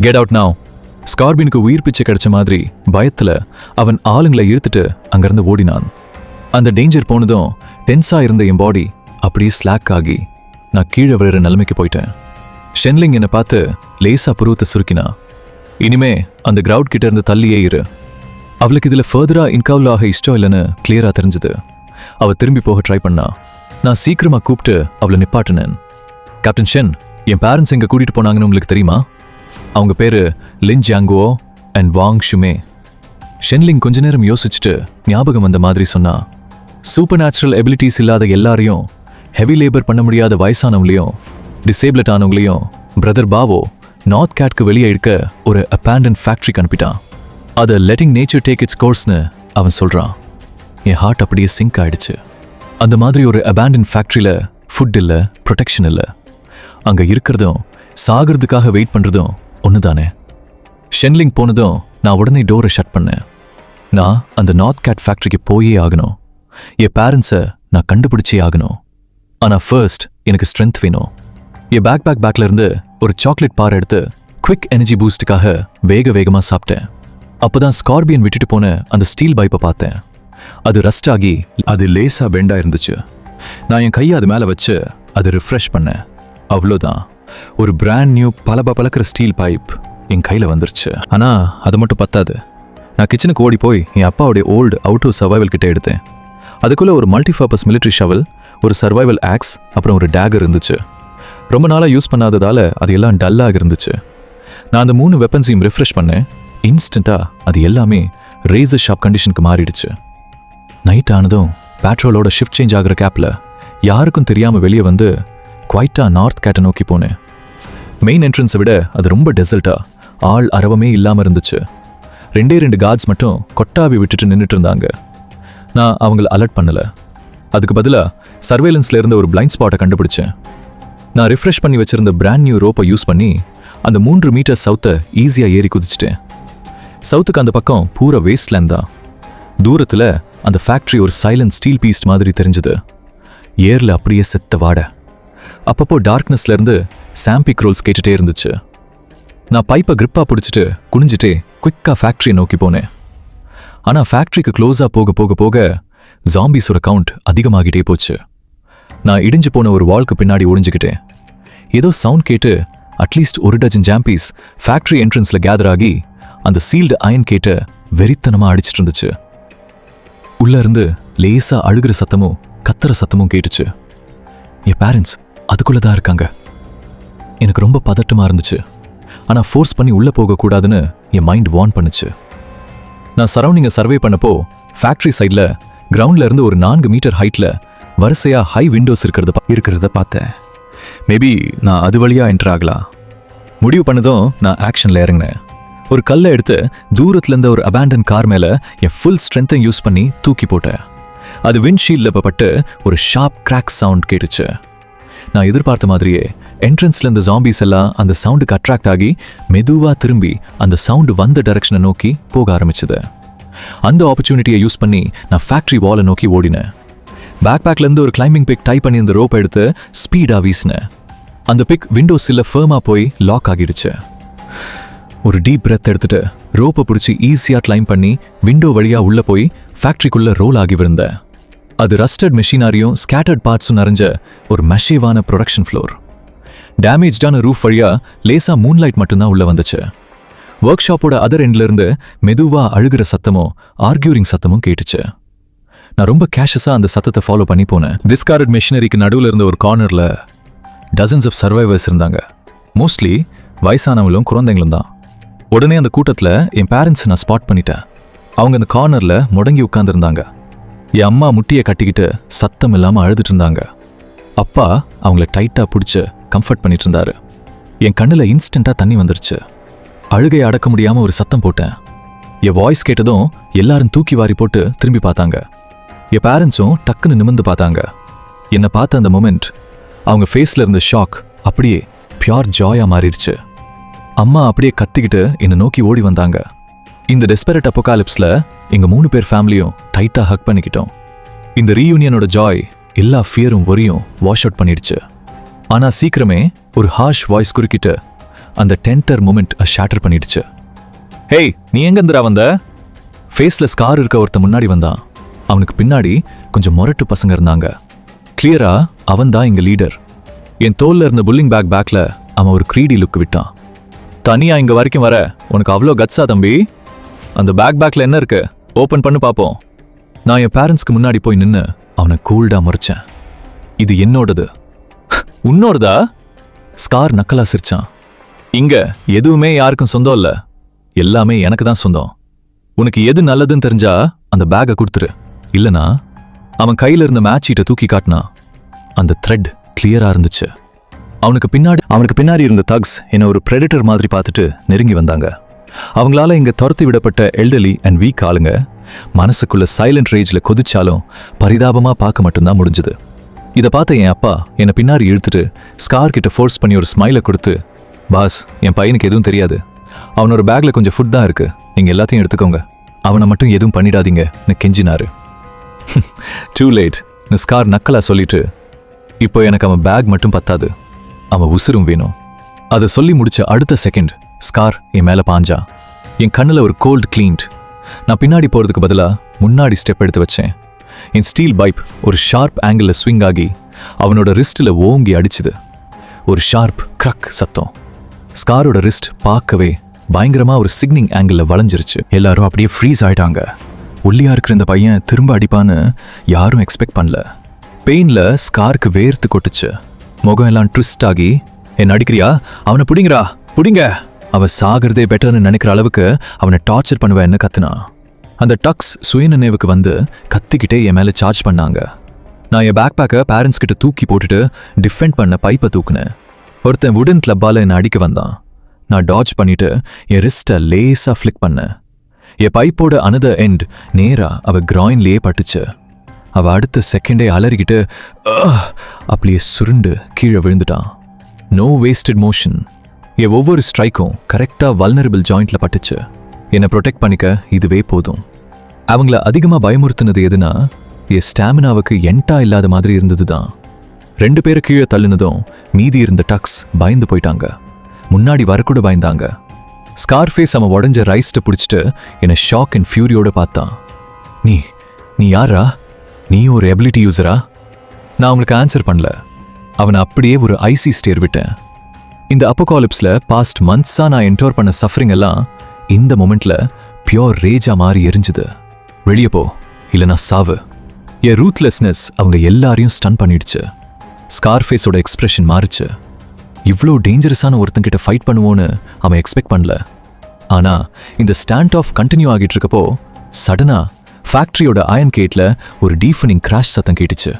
Get out now. ஸ்கார்பியனுக்கு உயிர் பிச்சை கிடைச்ச மாதிரி பயத்தில் அவன் ஆளுங்களை இழுத்துட்டு அங்கேருந்து ஓடினான். அந்த டேஞ்சர் போனதும் டென்ஸாக இருந்த என் பாடி அப்படியே ஸ்லாக் ஆகி நான் கீழே விழுற நிலைமைக்கு போயிட்டேன். ஷென்லிங் என்னை பார்த்து லேசா புருவத்தை சுருக்கினா. இனிமே அந்த கிரவுட் கிட்ட இருந்து தள்ளியே இரு. அவளுக்கு இதில் ஃபர்தராக இன்காவில் ஆக இஷ்டம் இல்லைன்னு கிளியராக தெரிஞ்சுது. அவள் திரும்பி போக ட்ரை பண்ணா. நான் சீக்கிரமாக கூப்பிட்டு அவளை நிப்பாட்டினேன். கேப்டன் ஷென், என் பேரண்ட்ஸ் எங்கே கூட்டிகிட்டு போனாங்கன்னு உங்களுக்கு தெரியுமா? அவங்க பேர் லின் ஜாங்குவோ அண்ட் வாங் ஷுமே. ஷென்லிங் கொஞ்ச நேரம் யோசிச்சுட்டு ஞாபகம் வந்த மாதிரி சொன்னா. சூப்பர் நேச்சுரல் எபிலிட்டிஸ் இல்லாத எல்லாரையும், ஹெவி லேபர் பண்ண முடியாத வயசானவங்களையும், டிசேபிளட் ஆனவங்களையும் பிரதர் பாவோ நார்த் கேட்க்கு வெளியே இருக்க ஒரு அபேண்டன் ஃபேக்ட்ரிக்கு அனுப்பிட்டான். அதை லெட்டிங் நேச்சர் டேக் இட்ஸ் கோர்ஸ்னு அவன் சொல்கிறான். என் ஹார்ட் அப்படியே சிங்க் ஆயிடுச்சு. அந்த மாதிரி ஒரு அபேண்டன் ஃபேக்ட்ரியில் ஃபுட் இல்லை, ப்ரொடெக்ஷன் இல்லை. அங்கே இருக்கிறதும் சாகிறதுக்காக வெயிட் பண்ணுறதும் ஒன்று தானே. ஷென்லிங் போனதும் நான் உடனே டோரை ஷட் பண்ணேன். நான் அந்த நார்த் கேட் ஃபேக்ட்ரிக்கு போயே ஆகணும். என் பேரண்ட்ஸை நான் கண்டுபிடிச்சே ஆகணும். ஆனால் ஃபர்ஸ்ட் எனக்கு ஸ்ட்ரென்த் வேணும். என் பேக்ல இருந்து ஒரு சாக்லேட் பார் எடுத்து குவிக் எனர்ஜி பூஸ்டுக்காக வேகமாக சாப்பிட்டேன். அப்போதான் ஸ்கார்பியன் விட்டுட்டு போன அந்த ஸ்டீல் பைப்பை பார்த்தேன். அது ரஸ்ட் ஆகி அது லேசாக பெண்டாக இருந்துச்சு. நான் என் கையை அது மேலே வச்சு அதை ரிஃப்ரெஷ் பண்ணேன். அவ்வளோதான், ஒரு பிராண்ட் நியூ பளபளக்கிற ஸ்டீல் பைப் என் கையில் வந்துருச்சு. ஆனால் அது மட்டும் பத்தாது. நான் கிச்சனுக்கு ஓடி போய் என் அப்பாவுடைய ஓல்டு அவுட்டோர் சர்வைவல் கிட்ட எடுத்தேன். அதுக்குள்ளே ஒரு மல்டிபர்பஸ் மிலிட்ரி ஷவல், ஒரு சர்வைவல் ஆக்ஸ், அப்புறம் ஒரு டேகர் இருந்துச்சு. ரொம்ப நாளாக யூஸ் பண்ணாததால் அது எல்லாம் டல்லாக இருந்துச்சு. நான் அந்த 3 வெப்பன்ஸையும் ரிஃப்ரெஷ் பண்ணேன். இன்ஸ்டண்ட்டாக அது எல்லாமே ரேசர் ஷாப் கண்டிஷனுக்கு மாறிடுச்சு. நைட் ஆனதும் பேட்ரோலோட ஷிஃப்ட் சேஞ்ச் ஆகிற கேப்பில் யாருக்கும் தெரியாமல் வெளியே வந்து குவைட்டாக நார்த் கேட்டை நோக்கி போனேன். மெயின் என்ட்ரன்ஸை விட அது ரொம்ப டெசல்ட்டாக ஆள் அரவமே இல்லாமல் இருந்துச்சு. 2 கார்ட்ஸ் மட்டும் கொட்டாவி விட்டுட்டு நின்றுட்டு இருந்தாங்க. நான் அவங்கள அலர்ட் பண்ணலை. அதுக்கு பதிலாக சர்வேலன்ஸில் இருந்த ஒரு பிளைண்ட் ஸ்பாட்டை கண்டுபிடிச்சேன். நான் ரிஃப்ரெஷ் பண்ணி வச்சிருந்த பிராண்ட் நியூ ரோப்பை யூஸ் பண்ணி அந்த 3 மீட்டர் சவுத்தை ஈஸியாக ஏறி குதிச்சிட்டேன். சவுத்துக்கு அந்த பக்கம் பூரா வேஸ்ட்லேண்ட் தான். தூரத்தில் அந்த ஃபேக்ட்ரி ஒரு சைலண்ட் ஸ்டீல் பீஸ்ட் மாதிரி தெரிஞ்சுது. ஏரில் அப்படியே செத்த வாடை. அப்பப்போ டார்க்னஸ்லேருந்து சாம்பிக் ரோல்ஸ் கேட்டுகிட்டே இருந்துச்சு. நான் பைப்பை கிரிப்பாக பிடிச்சிட்டு குனிஞ்சிட்டே குயிக்காக ஃபேக்ட்ரியை நோக்கி போனேன். ஆனால் ஃபேக்ட்ரிக்கு க்ளோஸாக போக போக போக ஜாம்பிஸோட கவுண்ட் அதிகமாகிட்டே போச்சு. நான் இடிஞ்சு போன ஒரு வால்க்கு பின்னாடி ஒளிஞ்சுக்கிட்டேன். ஏதோ சவுண்ட் கேட்டு அட்லீஸ்ட் 1 டஜன் ஜாம்பீஸ் ஃபேக்ட்ரி என்ட்ரன்ஸில் கேதர் ஆகி அந்த சீல்டு அயன் கேட்ட வெறித்தனமாக அடிச்சிட்டு இருந்துச்சு. உள்ள இருந்து லேசா அழுகிற சத்தமும் கத்துற சத்தமும் கேட்டுச்சு. என் பேரண்ட்ஸ் அதுக்குள்ளே தான் இருக்காங்க. எனக்கு ரொம்ப பதட்டமாக இருந்துச்சு. ஆனால் ஃபோர்ஸ் பண்ணி உள்ளே போகக்கூடாதுன்னு என் மைண்ட் வார்ன் பண்ணுச்சு. நான் சரௌண்டிங்கை சர்வே பண்ணப்போ ஃபேக்ட்ரி சைடில் கிரவுண்டில் இருந்து ஒரு 4 மீட்டர் ஹைட்டில் வரிசையாக ஹை விண்டோஸ் இருக்கிறத பார்த்தேன். மேபி நான் அது வழியாக என்டர் ஆகலாம். முடிவு பண்ணதும் நான் ஆக்ஷனில் இறங்கினேன். ஒரு கல்லை எடுத்து தூரத்துலேருந்து ஒரு அபேண்டன் கார் மேலே என் ஃபுல் ஸ்ட்ரென்த்தை யூஸ் பண்ணி தூக்கி போட்டேன். அது விண்ட்ஷீல்டில் பட்டு ஒரு ஷார்ப் கிராக் சவுண்ட் கேட்டுச்சு. நான் எதிர்பார்த்த மாதிரியே என்ட்ரன்ஸ்லேருந்து ஜாம்பிஸ் எல்லாம் அந்த சவுண்டுக்கு அட்ராக்ட் ஆகி மெதுவாக திரும்பி அந்த சவுண்டு வந்த டைரக்ஷனை நோக்கி போக ஆரம்பிச்சுது. அந்த ஆப்பர்ச்சுனிட்டியை யூஸ் பண்ணி நான் ஃபேக்ட்ரி வாலை நோக்கி ஓடினேன். பேக்லேருந்து ஒரு கிளைம்பிங் பிக் டைப் பண்ணி அந்த ரோப்பை எடுத்து ஸ்பீடாக வீசினேன். அந்த பிக் விண்டோஸில் ஃபர்மாக போய் லாக் ஆகிடுச்சு. ஒரு டீப் பிரெத் எடுத்துட்டு ரோப்பை பிடிச்சி ஈஸியாக கிளைம் பண்ணி விண்டோ வழியாக உள்ளே போய் ஃபேக்ட்ரிக்குள்ளே ரோல் ஆகி விழுந்தேன். அது ரஸ்டட் மெஷினாரியும் ஸ்கேட்டர்ட் பார்ட்ஸும் நிறைஞ்ச ஒரு மெஷேவான ப்ரொடக்ஷன் ஃப்ளோர். டேமேஜ்டான ரூஃப் வழியாக லேசாக மூன்லைட் மட்டும்தான் உள்ளே வந்துச்சு. ஒர்க் ஷாப்போட அதர் எண்ட்லேருந்து மெதுவாக அழுகிற சத்தமும் ஆர்கியூரிங் சத்தமும் கேட்டுச்சு. நான் ரொம்ப கேஷஸாக அந்த சத்தத்தை ஃபாலோ பண்ணி போனேன். டிஸ்கார்டட் மெஷினரிக்கு நடுவில் இருந்த ஒரு கார்னரில் டசன்ஸ் ஆஃப் சர்வைவர்ஸ் இருந்தாங்க. மோஸ்ட்லி வயசானவங்களும் குழந்தைங்களும் தான். உடனே அந்த கூட்டத்தில் என் பேரண்ட்ஸை நான் ஸ்பாட் பண்ணிட்டேன். அவங்க அந்த கார்னரில் முடங்கி உட்காந்துருந்தாங்க. என் அம்மா முட்டியை கட்டிக்கிட்டு சத்தம் இல்லாமல் அழுதுட்டு இருந்தாங்க. அப்பா அவங்கள டைட்டா பிடிச்சு கம்ஃபர்ட் பண்ணிட்டு இருந்தாரு. என் கண்ணுல இன்ஸ்டன்டா தண்ணி வந்துருச்சு. அழுகையை அடக்க முடியாம ஒரு சத்தம் போட்டேன். என் வாய்ஸ் கேட்டதும் எல்லாரும் தூக்கி வாரி போட்டு திரும்பி பார்த்தாங்க. என் பேரண்ட்ஸும் டக்குன்னு நிமிர்ந்து பார்த்தாங்க. என்னை பார்த்த அந்த மொமெண்ட், அவங்க ஃபேஸ்ல இருந்த ஷாக் அப்படியே பியூர் ஜாயா மாறிடுச்சு. அம்மா அப்படியே கத்திக்கிட்டு என்னை நோக்கி ஓடி வந்தாங்க. இந்த டெஸ்பரேட் அப்போகாலிப்ஸ்ல எங்க 3 பேர் ஃபேமிலியும் டைட்டா ஹக் பண்ணிக்கிட்டோம். இந்த ரீயூனியனோட ஜாய் எல்லா ஃபியரும் ஒரியும் வாஷ் அவுட் பண்ணிடுச்சு. ஆனா சீக்கிரமே ஒரு ஹார்ஷ் வாய்ஸ் குறுக்கிட்டு அந்த டென்டர் மூமெண்ட் ஷேட்டர் பண்ணிடுச்சு. ஹேய், நீ எங்கேருந்துடா வந்த? ஃபேஸ்ல ஸ்கார் இருக்க ஒருத்த முன்னாடி வந்தான். அவனுக்கு பின்னாடி கொஞ்சம் முரட்டு பசங்க இருந்தாங்க. கிளியரா அவன் தான் எங்க லீடர். என் தோல்ல இருந்த புல்லிங் பேக்ல அவன் ஒரு க்ரீடி லுக் விட்டான். தனியா இங்க வரைக்கும் வர உனக்கு அவ்வளோ கட்ஸா தம்பி? அந்த பேக்ல என்ன இருக்கு? ஓப்பன் பண்ணு பாப்போம். நான் என் பேரண்ட்ஸ்க்கு முன்னாடி போய் நின்று அவனை கூல்டா முறைச்சேன். இது என்னோடது. உன்னோடதா? ஸ்கார் நக்கலா சிரிச்சான். இங்க எதுவுமே யாருக்கும் சொந்தம் இல்ல, எல்லாமே எனக்கு தான் சொந்தம். உனக்கு எது நல்லதுன்னு தெரிஞ்சா அந்த பேக்கை கொடுத்துரு, இல்லனா. அவன் கையில இருந்த மேட்ச் ஷீட்டை தூக்கி காட்டினான். அந்த த்ரெட் கிளியரா இருந்துச்சு. அவனுக்கு பின்னாடி இருந்த தக்ஸ் என்ன ஒரு பிரெடிட்டர் மாதிரி பார்த்துட்டு நெருங்கி வந்தாங்க. அவங்களால இங்க துரத்தி விடப்பட்ட எல்டர்லி அண்ட் வீக் ஆளுங்க மனசுக்குள்ள சைலண்ட் ரேஜ்ல கொதிச்சாலும் பரிதாபமா பார்க்க மட்டும்தான் முடிஞ்சது. இதை பார்த்த என் அப்பா என்னை பின்னாடி இழுத்துட்டு ஸ்கார் கிட்ட ஃபோர்ஸ் பண்ணி ஒரு ஸ்மைலை கொடுத்து, பாஸ், என் பையனுக்கு எதுவும் தெரியாது, அவனோட பேக்ல கொஞ்சம் ஃபுட் தான் இருக்கு, நீங்க எல்லாத்தையும் எடுத்துக்கோங்க, அவனை மட்டும் எதுவும் பண்ணிடாதீங்கன்னு கெஞ்சினாரு. டூ லேட், ஸ்கார் நக்கலா சொல்லிட்டு, இப்போ எனக்கு அவன் பேக் மட்டும் பத்தாது, அவன் உசுரும் வேணும். அதை சொல்லி முடிச்ச அடுத்த செகண்ட் ஸ்கார் என் மேல பாஞ்சா. என் கண்ணுல ஒரு கோல்டு கிளீன்ட். நான் பின்னாடி போறதுக்கு பதிலா முன்னாடி ஸ்டெப் எடுத்து வச்சேன். என் ஸ்டீல் பைப் ஒரு ஷார்ப் ஆங்கிள் ஸ்விங் ஆகி அவனோட ரிஸ்ட்ல ஓங்கி அடிச்சுது. ஒரு ஷார்ப் கிரக் சத்தம். ஸ்காரோட ரிஸ்ட் பார்க்கவே பயங்கரமா ஒரு சிக்னிங் ஆங்கிள் வளைஞ்சிருச்சு. எல்லாரும் அப்படியே ஃப்ரீஸ் ஆயிட்டாங்க. ஒல்லியா இருக்கிற இந்த பையன் திரும்ப அடிப்பான்னு யாரும் எக்ஸ்பெக்ட் பண்ணல. பெயின்ல ஸ்காருக்கு வேர்த்து கொட்டுச்சு. முகம் எல்லாம் ட்விஸ்ட் ஆகி, என்ன அடிக்கிறியா? அவனை புடிங்க, அவன் சாகிறதே பெட்டர்னு நினைக்கிற அளவுக்கு அவனை டார்ச்சர் பண்ணுவேன்னு கத்துனா. அந்த டக்ஸ் சுயநினைவுக்கு வந்து கத்திக்கிட்டே என் மேலே சார்ஜ் பண்ணாங்க. நான் என் பேக்கை பேரண்ட்ஸ் கிட்ட தூக்கி போட்டுட்டு டிஃபெண்ட் பண்ண பைப்பை தூக்குனேன். ஒருத்தன் வுடன் கிளப்பால் என்னை அடிக்க வந்தான். நான் டாட்ஜ் பண்ணிட்டு என் ரிஸ்ட்டை லேஸாக ஃப்ளிக் பண்ணேன். என் பைப்போட அனதர் எண்ட் நேரா அவ கிராயின்லேயே பட்டுச்சு. அவ அடுத்த செகண்டே அலறிக்கிட்டு அப்படியே சுருண்டு கீழே விழுந்துட்டான். No wasted motion. என் ஒவ்வொரு ஸ்ட்ரைக்கும் கரெக்டாக வல்னரபிள் ஜாயிண்ட்ல பட்டுச்சு. என்னை ப்ரொடெக்ட் பண்ணிக்க இதுவே போதும். அவங்கள அதிகமாக பயமுறுத்தினது எதுனா, என் ஸ்டாமினாவுக்கு என்டா இல்லாத மாதிரி இருந்தது தான். 2 பேரை கீழே தள்ளினதும் மீதி இருந்த டக்ஸ் பயந்து போயிட்டாங்க. முன்னாடி வரக்கூட பயந்தாங்க. ஸ்கார்ஃபேஸ் அவன் உடஞ்ச ரைஸ்ட்டை பிடிச்சிட்டு என்னை ஷாக் அண்ட் ஃபியூரியோட பார்த்தான். நீ யாரா? நீ ஒரு எபிலிட்டி யூஸரா? நான் அவங்களுக்கு ஆன்சர் பண்ணல. அவனை அப்படியே ஒரு ஐசி ஸ்டேர் விட்டேன். இந்த அப்போகாலிப்ஸ்ல பாஸ்ட் மந்த்ஸா நான் என்டோர் பண்ண சஃபரிங் எல்லாம் இந்த மொமெண்ட்ல பியோர் ரேஜா மாறி எரிஞ்சுது. வெளியே போ, இல்லைனா சாவு. என் ரூத்லெஸ்னஸ் அவங்க எல்லாரையும் ஸ்டன் பண்ணிடுச்சு. ஸ்கார்ஃபேஸோட எக்ஸ்பிரஷன் மாறிச்சு. இவ்வளோ டேஞ்சரஸான ஒருத்தங்கிட்ட ஃபைட் பண்ணுவோன்னு அவன் எக்ஸ்பெக்ட் பண்ணல. ஆனா இந்த ஸ்டாண்ட் ஆஃப் கண்டினியூ ஆகிட்டு இருக்கப்போ சடனா ஃபேக்டரியோட அயன் கேட்ல ஒரு டீஃபனிங் கிராஷ் சத்தம் கேட்டுச்சு.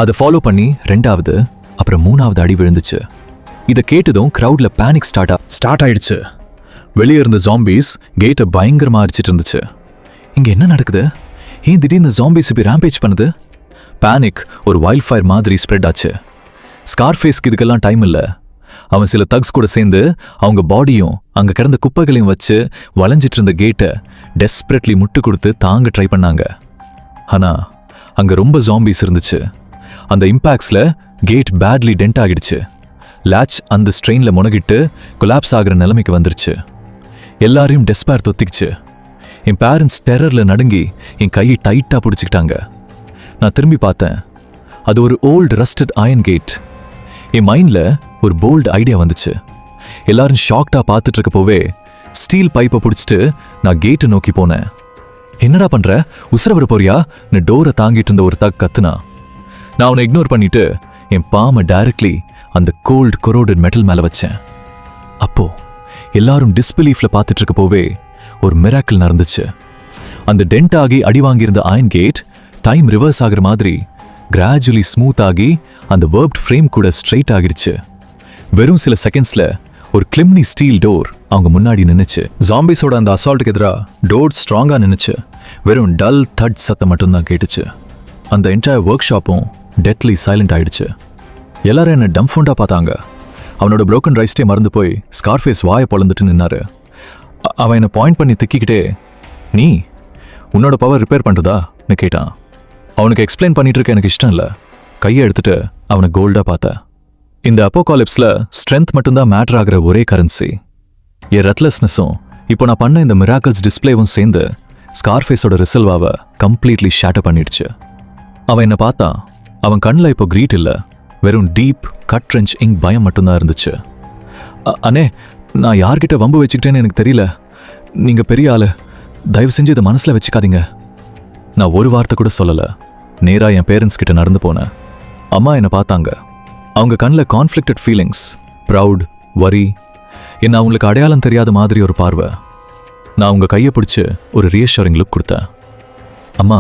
அதை ஃபாலோ பண்ணி 2வது அப்புறம் 3வது அடி விழுந்துச்சு. இதை கேட்டதும் கிரவுட்ல பேனிக் ஸ்டார்ட் ஆயிடுச்சு. வெளியே இருந்த ஜாம்பிஸ் கேட்டை பயங்கரமா அடிச்சிட்டு இருந்துச்சு. இங்க என்ன நடக்குது? ஏன் திடீர்னு ஜாம்பிஸ் இப்படி ரேம்பேஜ் பண்ணுது? பேனிக் ஒரு வைல்ட் ஃபயர் மாதிரி ஸ்ப்ரெட் ஆச்சு. ஸ்கார்ஃபேஸ்க்கு இதுக்கெல்லாம் டைம் இல்லை. அவன் சில தக்ஸ் கூட சேர்ந்து அவங்க பாடியும் அங்க கிடந்த குப்பைகளையும் வச்சு வளைஞ்சிட்டு இருந்த கேட்டை டெஸ்பரேட்லி முட்டு கொடுத்து தாங்க ட்ரை பண்ணாங்க. ஆனா அங்க ரொம்ப ஜாம்பிஸ் இருந்துச்சு. அந்த இம்பாக்ட்ஸ்ல கேட் பேட்லி டென்ட் ஆகிடுச்சு. லேட்ச் அந்த ஸ்ட்ரெயின்ல முனகிட்டு கொலாப்ஸ் ஆகிற நிலைமைக்கு வந்துருச்சு. எல்லாரையும் டெஸ்பேர் தொத்திக்குச்சு. என் பேரண்ட்ஸ் டெரர்ல நடுங்கி என் கையை டைட்டா பிடிச்சிக்கிட்டாங்க. நான் திரும்பி பார்த்தேன். அது ஒரு ஓல்டு ரஸ்டட் அயன் கேட். என் மைண்ட்ல ஒரு போல்டு ஐடியா வந்துச்சு. எல்லாரும் ஷாக்டா பார்த்துட்டு இருக்கப்போவே ஸ்டீல் பைப்பை பிடிச்சிட்டு நான் கேட்டை நோக்கி போனேன். என்னடா பண்ற? உசுர வர போறியா? டோரை தாங்கிட்டு இருந்த ஒரு தக் கத்துனா. நான் அவனை இக்னோர் பண்ணிட்டு என் பாமை டைரக்ட்லி அந்த கோல்டு கொரோடட் மெட்டல் மேல வச்சேன். அப்போ எல்லாரும் டிஸ்பிலீஃப்ல பார்த்துட்டு இருக்க போவே ஒரு மிராக்கிள் நடந்துச்சு. அந்த டென்ட் ஆகி அடி வாங்கியிருந்த அயன் கேட் டைம் ரிவர்ஸ் ஆகிற மாதிரி கிராஜுவலி ஸ்மூத் ஆகி அந்த வேர்ப்ட் ஃப்ரேம் கூட ஸ்ட்ரைட் ஆகிருச்சு. வெறும் சில செகண்ட்ஸ்ல ஒரு கிளிம்னி ஸ்டீல் டோர் அவங்க முன்னாடி நின்னுச்சு. ஜாம்பிஸோட அந்த அசால்ட்டுக்கு எதிராக டோர் ஸ்ட்ராங்கா நின்னுச்சு. வெறும் டல் தட் சத்தம் மட்டும்தான் கேட்டுச்சு. அந்த என்டையர் ஒர்க் ஷாப்பும் டெத்லி சைலண்ட் ஆயிடுச்சு. எல்லாரும் என்ன டம்ஃபோண்டா பார்த்தாங்க. அவனோட புரோக்கன் ரைஸ்டே மறந்து போய் ஸ்கார்ஃபேஸ் வாயை பொழந்துட்டு நின்னாரு. அவன் என்னை பாயிண்ட் பண்ணி திக்கிக்கிட்டே, நீ உன்னோட பவர் ரிப்பேர் பண்ணுறதான்னு கேட்டான். அவனுக்கு எக்ஸ்பிளைன் பண்ணிட்டு இருக்க எனக்கு இஷ்டம் இல்லை. கையை எடுத்துட்டு அவனை கோல்டா பார்த்தேன். இந்த அப்போகாலிப்ஸ்ல ஸ்ட்ரென்த் மட்டும்தான் மேட்டர் ஆகிற ஒரே கரன்சி. என் ரெத்லெஸ்னஸும் இப்போ நான் பண்ண இந்த மிராக்கிள்ஸ் டிஸ்பிளேவும் சேர்ந்து ஸ்கார்ஃபேஸோட ரிசல்வாவை கம்ப்ளீட்லி ஷேட்டர் பண்ணிடுச்சு. அவன் என்ன பார்த்தான். அவன் கண்ணில் இப்போ கிரீட் இல்லை, வெறும் டீப் கட் ட்ரென்ச் இங்க் பயம் மட்டும்தான் இருந்துச்சு. அண்ணே, நான் யார்கிட்ட வம்பு வச்சுக்கிட்டேன்னு எனக்கு தெரியல. நீங்கள் பெரிய ஆளு, தயவு செஞ்சு இதை மனசில் வச்சுக்காதீங்க. நான் ஒரு வார்த்தை கூட சொல்லலை. நேராக என் பேரண்ட்ஸ் கிட்ட நடந்து போனேன். அம்மா என்னை பார்த்தாங்க. அவங்க கண்ணில் கான்ஃப்ளிக்டட் ஃபீலிங்ஸ், ப்ரவுட், வரி, என்ன அவங்களுக்கு அடையாளம் தெரியாத மாதிரி ஒரு பார்வை. நான் அவங்க கையை பிடிச்சி ஒரு ரீஅஷூரிங் லுக் கொடுத்தேன். அம்மா,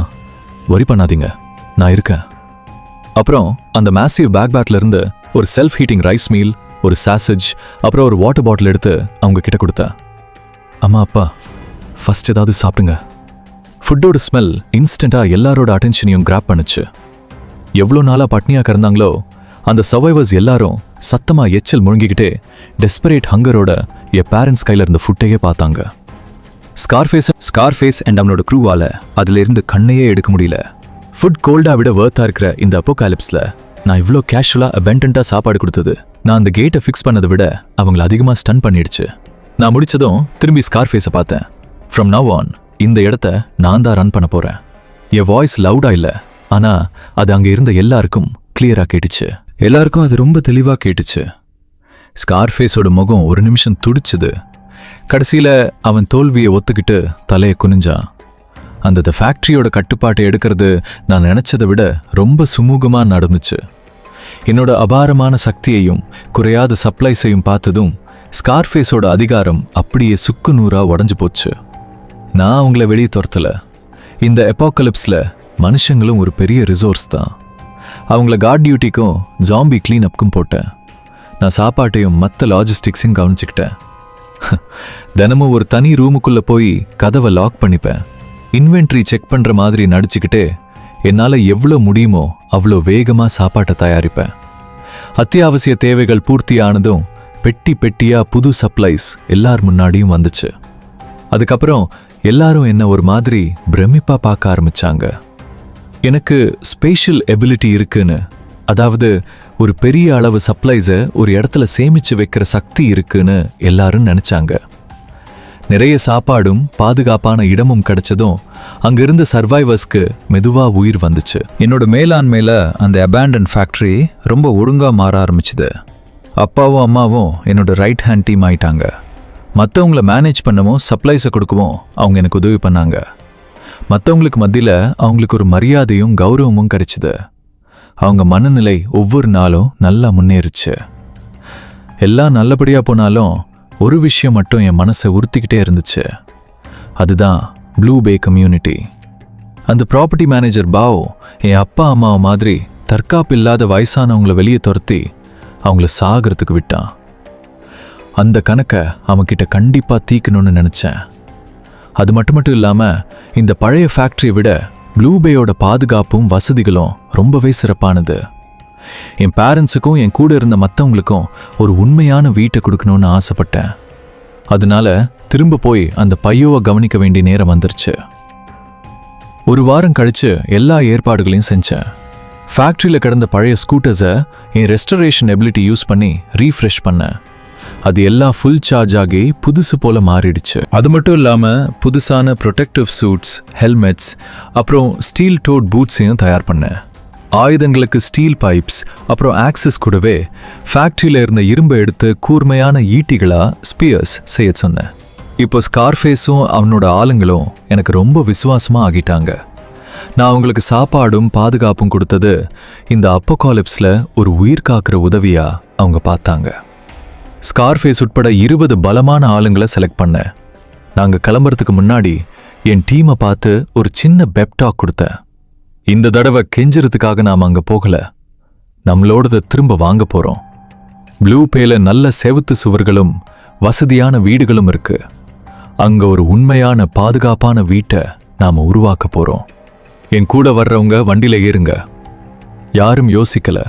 வரி பண்ணாதீங்க, நான் இருக்கேன். அப்புறம் அந்த மேசிவ் பேக்ல இருந்து ஒரு செல்ஃப் ஹீட்டிங் ரைஸ் மீல், ஒரு சாசேஜ், அப்புறம் ஒரு வாட்டர் பாட்டில் எடுத்து அவங்க கிட்ட கொடுத்தேன். அம்மா, அப்பா, ஃபர்ஸ்ட் ஏதாவது சாப்பிடுங்க. ஃபுட்டோட ஸ்மெல் இன்ஸ்டண்ட்டாக எல்லாரோட அட்டென்ஷனையும் கிராப் பண்ணுச்சு. எவ்வளோ நாளாக பட்னியாக கிடந்தாங்களோ அந்த சர்வைவர்ஸ் எல்லாரும் சத்தமாக எச்சல் முழுங்கிக்கிட்டே டெஸ்பரேட் ஹங்கரோட என் பேரண்ட்ஸ் கையில் இருந்த ஃபுட்டையே பார்த்தாங்க. ஸ்கார்ஃபேஸ் அண்ட் அவனோட க்ரூவால் அதிலிருந்து கண்ணையே எடுக்க முடியல. ஃபுட் கோல்டாக விட வேர்த்தாக இருக்கிற இந்த அப்போகாலிப்ஸில் நான் இவ்வளோ கேஷுவலாக அபெண்டண்ட்டாக சாப்பாடு கொடுத்தது, நான் அந்த கேட்டை ஃபிக்ஸ் பண்ணதை விட அவங்கள அதிகமாக ஸ்டன் பண்ணிடுச்சு. நான் முடிச்சதும் திரும்பி ஸ்கார்ஃபேஸை பார்த்தேன். ஃப்ரம் நவ் ஆன் இந்த இடத்த நான் தான் ரன் பண்ண போகிறேன். என் வாய்ஸ் லவுடாக இல்லை, ஆனால் அது அங்கே இருந்த எல்லாருக்கும் கிளியராக கேட்டுச்சு. எல்லாருக்கும் அது ரொம்ப தெளிவாக கேட்டுச்சு. ஸ்கார்ஃபேஸோட முகம் ஒரு நிமிஷம் துடிச்சுது. கடைசியில் அவன் தோல்வியை ஒத்துக்கிட்டு தலையை குனிஞ்சான். அந்த ஃபேக்ட்ரியோட கட்டுப்பாட்டை எடுக்கிறது நான் நினச்சதை விட ரொம்ப சுமூகமாக நடந்துச்சு. என்னோட அபாரமான சக்தியையும் குறையாத சப்ளைஸையும் பார்த்ததும் ஸ்கார்ஃபேஸோட அதிகாரம் அப்படியே சுக்கு நூறாக உடஞ்சு போச்சு. நான் அவங்கள வெளியே துரத்தல. இந்த அப்போகலிப்ஸில் மனுஷங்களும் ஒரு பெரிய ரிசோர்ஸ் தான். அவங்கள கார்ட் டியூட்டிக்கும் ஜாம்பி கிளீன் அப்க்கும் போட்டேன். நான் சாப்பாட்டையும் மற்ற லாஜிஸ்டிக்ஸையும் கவனிச்சுக்கிட்டேன். தினமும் ஒரு தனி ரூமுக்குள்ளே போய் கதவை லாக் பண்ணிப்பேன். இன்வென்ட்ரி செக் பண்ணுற மாதிரி நடிச்சுக்கிட்டே என்னால் எவ்வளோ முடியுமோ அவ்வளோ வேகமாக சாப்பாட்டை தயாரிப்பேன். அத்தியாவசிய தேவைகள் பூர்த்தியானதும் பெட்டி பெட்டியாக புது சப்ளைஸ் எல்லார் முன்னாடியும் வந்துச்சு. அதுக்கப்புறம் எல்லாரும் என்ன ஒரு மாதிரி பிரமிப்பாக பார்க்க ஆரம்பிச்சாங்க. எனக்கு ஸ்பேஷியல் எபிலிட்டி இருக்குன்னு, அதாவது ஒரு பெரிய அளவு சப்ளைஸை ஒரு இடத்துல சேமிச்சு வைக்கிற சக்தி இருக்குன்னு எல்லாரும் நினைச்சாங்க. நிறைய சாப்பாடும் பாதுகாப்பான இடமும் கிடைச்சதும் அங்கிருந்த சர்வைவர்ஸ்க்கு மெதுவா உயிர் வந்துச்சு. என்னோட மேலாண்மையில அந்த அபேண்டன் ஃபேக்டரி ரொம்ப ஒழுங்கா மாற ஆரம்பிச்சுது. அப்பாவும் அம்மாவும் என்னோட ரைட் ஹேண்ட் டீம் ஆயிட்டாங்க. மற்றவங்கள மேனேஜ் பண்ணவும் சப்ளைஸை கொடுக்கவும் அவங்க எனக்கு உதவி பண்ணாங்க. மற்றவங்களுக்கு மத்தியில் அவங்களுக்கு ஒரு மரியாதையும் கௌரவமும் கிடைச்சிது. அவங்க மனநிலை ஒவ்வொரு நாளும் நல்லா முன்னேறிச்சு. எல்லாம் நல்லபடியாக போனாலும் ஒரு விஷயம் மட்டும் என் மனசை உறுத்திக்கிட்டே இருந்துச்சு. அதுதான் ப்ளூ பே கம்யூனிட்டி. அந்த ப்ராப்பர்ட்டி மேனேஜர் பாவ் என் அப்பா அம்மாவை மாதிரி தற்காப்பு இல்லாத வயசானவங்களை வெளியே துரத்தி அவங்கள சாகிறதுக்கு விட்டான். அந்த கணக்கை அவன்கிட்ட கண்டிப்பாக தீக்கணும்னு நினச்சேன். அது மட்டும் இல்லாமல் இந்த பழைய ஃபேக்ட்ரியை விட ப்ளூ பேயோட பாதுகாப்பும் வசதிகளும் ரொம்பவே சிறப்பானது. என் பேரண்ட்ஸுக்கும் என் கூட இருந்த மற்றவங்களுக்கும் ஒரு உண்மையான வீட்டை கொடுக்கணும்னு ஆசைப்பட்டேன். அதனால திரும்ப போய் அந்த பையோவை கவனிக்க வேண்டிய நேரம் வந்துருச்சு. ஒரு வாரம் கழிச்சு எல்லா ஏற்பாடுகளையும் செஞ்சேன். ஃபேக்ட்ரியில் கிடந்த பழைய ஸ்கூட்டர்ஸை என் ரெஸ்டரேஷன் எபிலிட்டி யூஸ் பண்ணி ரீஃப்ரெஷ் பண்ணேன். அது எல்லாம் ஃபுல் சார்ஜ் ஆகி புதுசு போல மாறிடுச்சு. அது மட்டும் இல்லாமல் புதுசான ப்ரொடெக்டிவ் சூட்ஸ், ஹெல்மெட்ஸ், அப்புறம் ஸ்டீல் டோட் பூட்ஸையும் தயார் பண்ணேன். ஆயுதங்களுக்கு ஸ்டீல் பைப்ஸ், அப்புறம் ஆக்சஸ் கூடவே ஃபேக்ட்ரியில் இருந்த இரும்பை எடுத்து கூர்மையான ஈட்டிகளாக ஸ்பியர்ஸ் செய்ய சொன்னேன். இப்போ ஸ்கார்ஃபேஸும் அவனோட ஆளுங்களும் எனக்கு ரொம்ப விசுவாசமாக ஆகிட்டாங்க. நான் அவங்களுக்கு சாப்பாடும் பாதுகாப்பும் கொடுத்தது இந்த அப்போகாலிப்ஸில் ஒரு உயிர் காக்கிற உதவியாக அவங்க பார்த்தாங்க. ஸ்கார்ஃபேஸ் உட்பட 20 பலமான ஆளுங்களை செலக்ட் பண்ணேன். நாங்கள் கிளம்புறதுக்கு முன்னாடி என் டீமை பார்த்து ஒரு சின்ன பெப் டாக் கொடுத்தேன். இந்த தடவை கெஞ்சுறதுக்காக நாம அங்க போகல, நம்மளோடத திரும்ப வாங்க போறோம். ப்ளூ பேல நல்ல செவுத்து சுவர்களும் வசதியான வீடுகளும் இருக்கு. அங்க ஒரு உண்மையான பாதுகாப்பான வீட்டை நாம உருவாக்க போறோம். என் கூட வர்றவங்க வண்டியில ஏறுங்க. யாரும் யோசிக்கல.